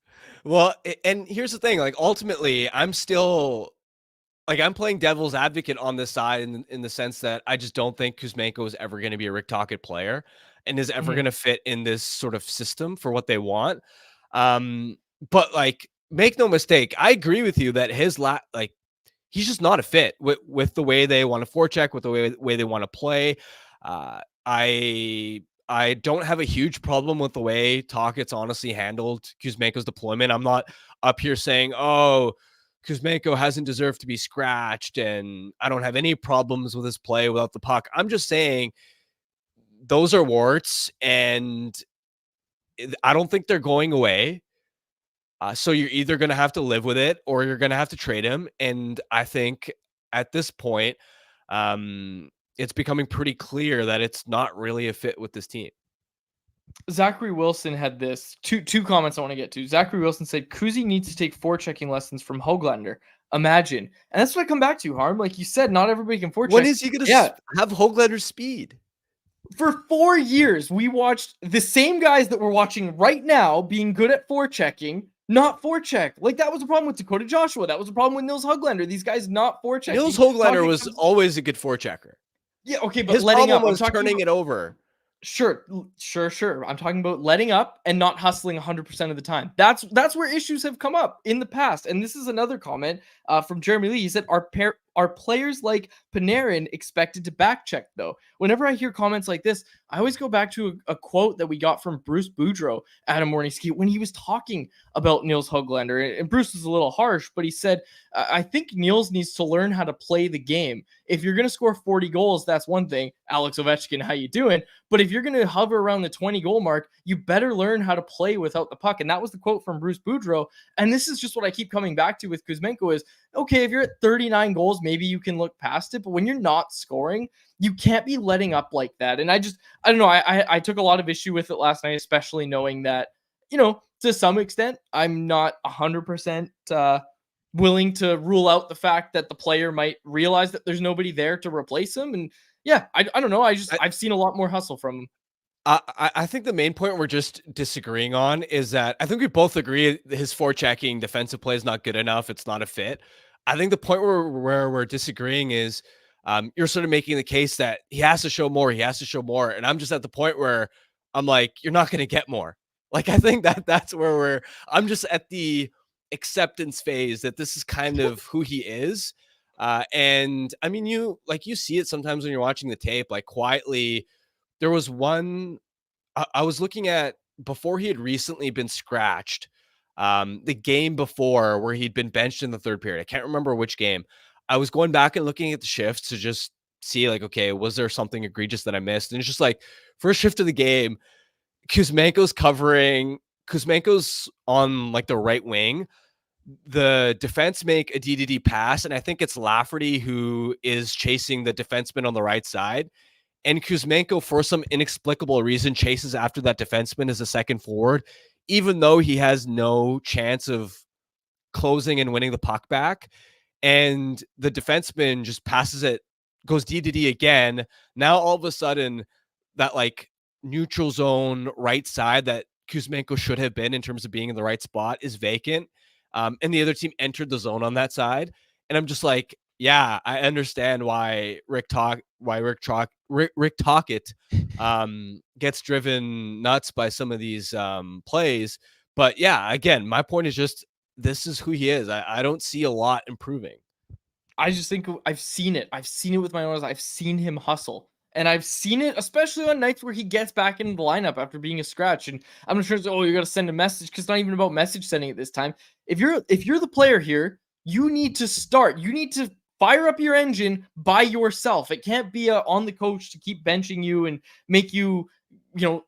Well, and here's the thing. Like, ultimately, I'm playing devil's advocate on this side in the sense that I just don't think Kuzmenko is ever going to be a Rick Tocchet player and is ever going to fit in this sort of system for what they want. But like, make no mistake, I agree with you that his he's just not a fit with the way they want to forecheck, with the way they want to play. I don't have a huge problem with the way Tocchet's honestly handled Kuzmenko's deployment. I'm not up here saying, oh, Kuzmenko hasn't deserved to be scratched, and I don't have any problems with his play without the puck. I'm just saying those are warts, and I don't think they're going away. So you're either going to have to live with it or you're going to have to trade him. And I think at this point, it's becoming pretty clear that it's not really a fit with this team. Zachary Wilson had this two comments I want to get to. Zachary Wilson said Kuzi needs to take forechecking lessons from Höglander. Imagine. And that's what I come back to, Harm. Like you said, not everybody can forecheck. When is he going to have Höglander's speed? For 4 years, we watched the same guys that we're watching right now being good at forechecking, not forecheck. Like, that was a problem with Dakota Joshua. That was a problem with Nils Höglander. These guys not forechecking. Nils Höglander was always a good forechecker. Yeah, okay, but his letting problem up. was turning it over. Sure. I'm talking about letting up and not hustling 100% of the time. That's where issues have come up in the past. And this is another comment from Jeremy Lee. He said, are players like Panarin expected to back check, though? Whenever I hear comments like this, I always go back to a quote that we got from Bruce Boudreau at a morning skate when he was talking about Nils Höglander. And Bruce was a little harsh, but he said, I think Nils needs to learn how to play the game. If you're going to score 40 goals, that's one thing. Alex Ovechkin, how you doing? But if you're going to hover around the 20 goal mark, you better learn how to play without the puck. And that was the quote from Bruce Boudreau. And this is just what I keep coming back to with Kuzmenko is, okay, if you're at 39 goals, maybe you can look past it. But when you're not scoring, you can't be letting up like that. And I don't know. I took a lot of issue with it last night, especially knowing that, to some extent, I'm not 100% willing to rule out the fact that the player might realize that there's nobody there to replace him. And yeah, I don't know. I've seen a lot more hustle from him. I think the main point we're just disagreeing on is that I think we both agree his forechecking defensive play is not good enough. It's not a fit. I think the point where we're disagreeing is you're sort of making the case that he has to show more. He has to show more. And I'm just at the point where I'm like, you're not going to get more. Like, I think that's where I'm just at the acceptance phase that this is kind of who he is. And I mean, you see it sometimes when you're watching the tape, like quietly. There was one I was looking at before he had recently been scratched, the game before where he'd been benched in the third period. I can't remember which game. I was going back and looking at the shifts to just see, like, okay, was there something egregious that I missed? And it's just like, first shift of the game, Kuzmenko's covering. Kuzmenko's on like the right wing. The defense make a DDD pass, and I think it's Lafferty who is chasing the defenseman on the right side. And Kuzmenko, for some inexplicable reason, chases after that defenseman as a second forward, even though he has no chance of closing and winning the puck back. And the defenseman just passes it, goes D again. Now, all of a sudden, that like neutral zone right side that Kuzmenko should have been in terms of being in the right spot is vacant. And the other team entered the zone on that side. And I'm just like, yeah, I understand why Rick Tocchet gets driven nuts by some of these plays. But yeah, again, my point is just this is who he is. I don't see a lot improving. I just think I've seen it. I've seen it with my own eyes. I've seen him hustle. And I've seen it, especially on nights where he gets back into the lineup after being a scratch. And I'm sure, you got to send a message, because it's not even about message sending at this time. If you're the player here, you need to start. You need to fire up your engine by yourself. It can't be on the coach to keep benching you and make you,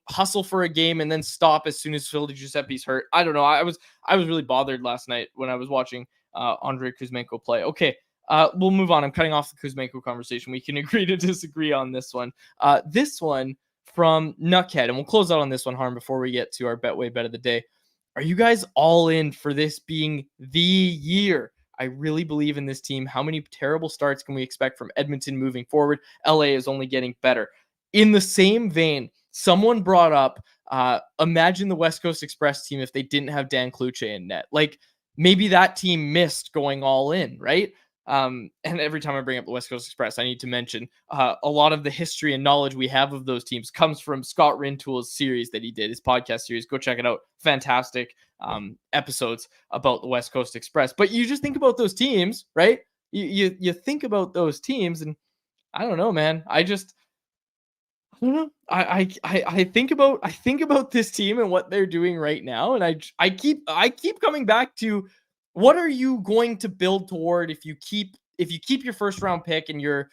hustle for a game and then stop as soon as Phil Giuseppe's hurt. I don't know. I was really bothered last night when I was watching Andrei Kuzmenko play. Okay. We'll move on. I'm cutting off the Kuzmenko conversation. We can agree to disagree on this one. This one from Nuckhead, and we'll close out on this one, Harm, before we get to our Betway bet of the day. Are you guys all in for this being the year? I really believe in this team. How many terrible starts can we expect from Edmonton moving forward? LA is only getting better. In the same vein, someone brought up, imagine the West Coast Express team if they didn't have Dan Cloutier in net. Like, maybe that team missed going all in, right? And every time I bring up the West Coast Express, I need to mention a lot of the history and knowledge we have of those teams comes from Scott Rintoul's series that he did, his podcast series. Go check it out. Fantastic episodes about the West Coast Express. But you just think about those teams, right? You think about those teams, and I don't know, man. I don't know. I think about this team and what they're doing right now, and I keep coming back to, what are you going to build toward if you keep your first round pick and you're,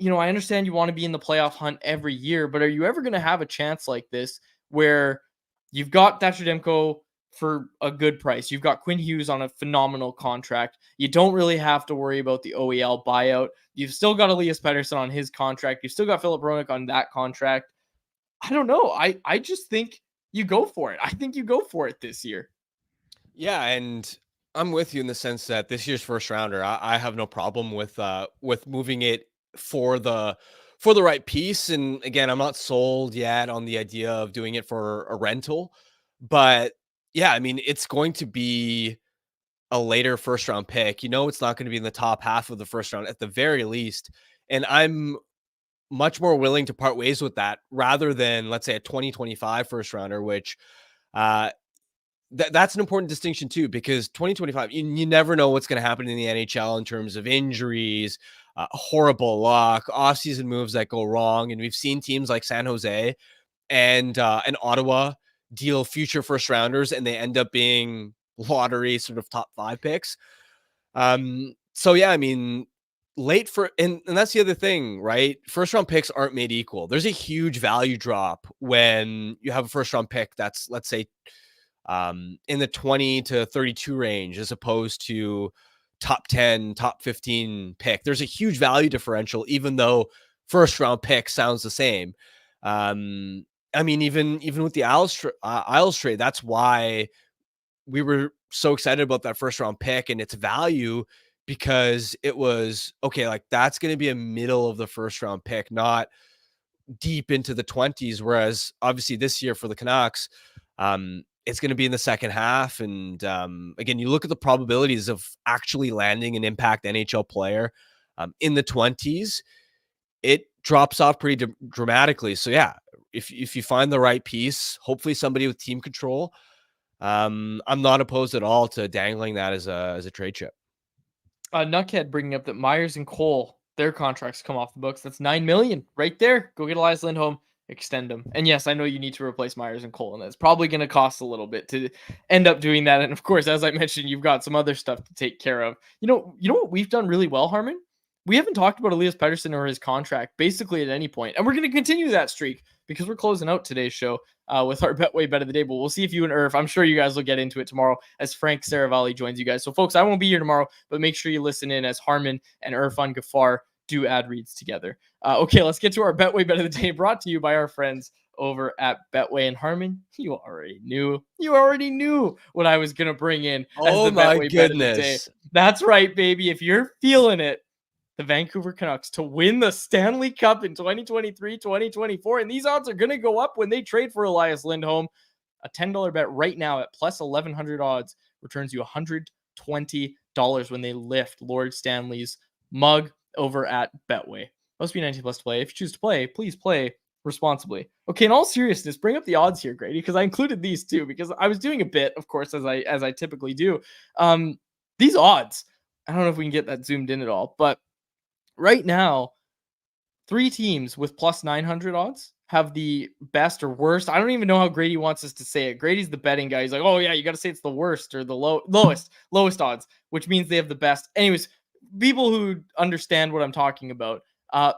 I understand you want to be in the playoff hunt every year, but are you ever going to have a chance like this where you've got Thatcher Demko for a good price, you've got Quinn Hughes on a phenomenal contract, you don't really have to worry about the OEL buyout, you've still got Elias Pettersson on his contract, you've still got Philip Hronek on that contract. I don't know. I just think you go for it. I think you go for it this year. Yeah, and I'm with you in the sense that this year's first rounder, I have no problem with moving it for the right piece. And again, I'm not sold yet on the idea of doing it for a rental, but yeah, I mean, it's going to be a later first round pick. It's not going to be in the top half of the first round at the very least. And I'm much more willing to part ways with that rather than, let's say, a 2025 first rounder, which that's an important distinction too, because 2025, you never know what's going to happen in the NHL in terms of injuries, horrible luck, offseason moves that go wrong. And we've seen teams like San Jose and Ottawa deal future first rounders, and they end up being lottery sort of top 5 picks. So yeah, I mean, late for, and that's the other thing, right? First round picks aren't made equal. There's a huge value drop when you have a first round pick that's, let's say, in the 20 to 32 range, as opposed to top 10, top 15 pick. There's a huge value differential, even though first round pick sounds the same. I mean, even with the Isles trade, that's why we were so excited about that first round pick and its value, because it was, okay, like that's going to be a middle of the first round pick, not deep into the 20s. Whereas obviously this year for the Canucks, it's going to be in the second half. And again, you look at the probabilities of actually landing an impact NHL player in the 20s, it drops off pretty dramatically. So yeah, if you find the right piece, hopefully somebody with team control, I'm not opposed at all to dangling that as a trade chip. Nuckhead bringing up that Myers and Cole, their contracts come off the books. That's $9 million right there. Go get Elias Lindholm, extend them. And yes, I know you need to replace Myers and Cole, and that's probably going to cost a little bit to end up doing that. And of course, as I mentioned, you've got some other stuff to take care of. You know what we've done really well, Harmon? We haven't talked about Elias Pettersson or his contract basically at any point, and we're going to continue that streak because we're closing out today's show with our Betway Bet of the Day. But we'll see if you and Irv, I'm sure you guys will get into it tomorrow as Frank Saravalli joins you guys. So, folks, I won't be here tomorrow, but make sure you listen in as Harmon and Irfan Ghaffar do ad reads together. Okay, let's get to our Betway Bet of the Day, brought to you by our friends over at Betway. And Harmon, you already knew what I was going to bring in as the Betway Bet of the Day. That's right, baby. If you're feeling it, the Vancouver Canucks to win the Stanley Cup in 2023-2024. And these odds are going to go up when they trade for Elias Lindholm. A $10 bet right now at plus 1,100 odds returns you $120 when they lift Lord Stanley's mug over at Betway. Must be 19 plus to play. If you choose to play, please play responsibly. Okay, in all seriousness, bring up the odds here, Grady, because I included these too, because I was doing a bit, of course, as I typically do. These odds, I don't know if we can get that zoomed in at all, but right now, 3 teams with plus 900 odds have the best or worst. I don't even know how Grady wants us to say it. Grady's the betting guy. He's like, oh yeah, you got to say it's the worst or the lowest odds, which means they have the best. Anyways, people who understand what I'm talking about,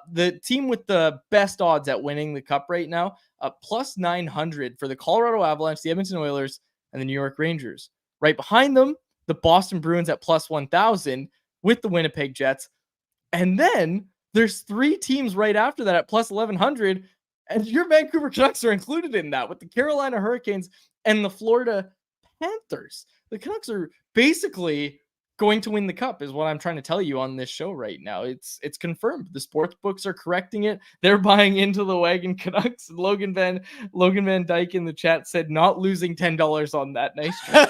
the team with the best odds at winning the cup right now, plus 900 for the Colorado Avalanche, the Edmonton Oilers, and the New York Rangers. Right behind them, the Boston Bruins at plus 1,000 with the Winnipeg Jets. And then there's 3 teams right after that at plus 1,100, and your Vancouver Canucks are included in that with the Carolina Hurricanes and the Florida Panthers. The Canucks are basically going to win the cup is what I'm trying to tell you on this show right now. It's confirmed. The sports books are correcting it. They're buying into the Wagon Canucks. Logan Van Dyke in the chat said not losing $10 on that. Nice try.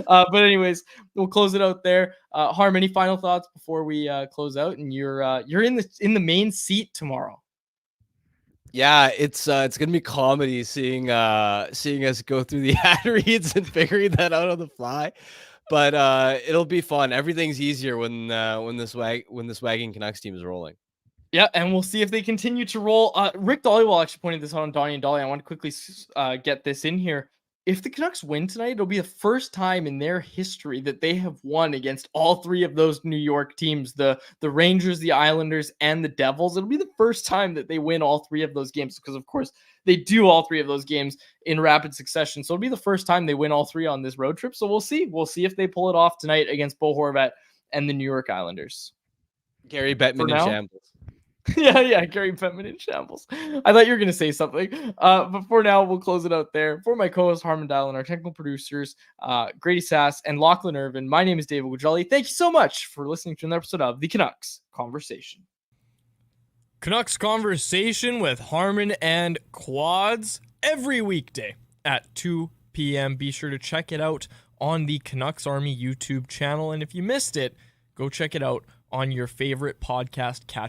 But anyways, we'll close it out there. Harm, any final thoughts before we close out? And you're in the main seat tomorrow. Yeah, it's gonna be comedy seeing us go through the ad reads and figuring that out on the fly, but it'll be fun. Everything's easier when this Wagon Canucks team is rolling. Yeah, and we'll see if they continue to roll. Rick Dollywall actually pointed this out on Donnie and Dolly. I want to quickly get this in here. If the Canucks win tonight, it'll be the first time in their history that they have won against all three of those New York teams, the Rangers, the Islanders, and the Devils. It'll be the first time that they win all three of those games because, of course, they do all three of those games in rapid succession. So it'll be the first time they win all three on this road trip. So we'll see. We'll see if they pull it off tonight against Bo Horvat and the New York Islanders. Gary Bettman in shambles. Yeah, Gary Bettman in shambles. I thought you were going to say something. But for now, we'll close it out there. For my co-host, Harmon Dial, and our technical producers, Grady Sass and Lachlan Irvin, my name is David Wajali. Thank you so much for listening to another episode of the Canucks Conversation. Canucks Conversation with Harmon and Quads every weekday at 2 p.m. Be sure to check it out on the Canucks Army YouTube channel. And if you missed it, go check it out on your favorite podcast catch.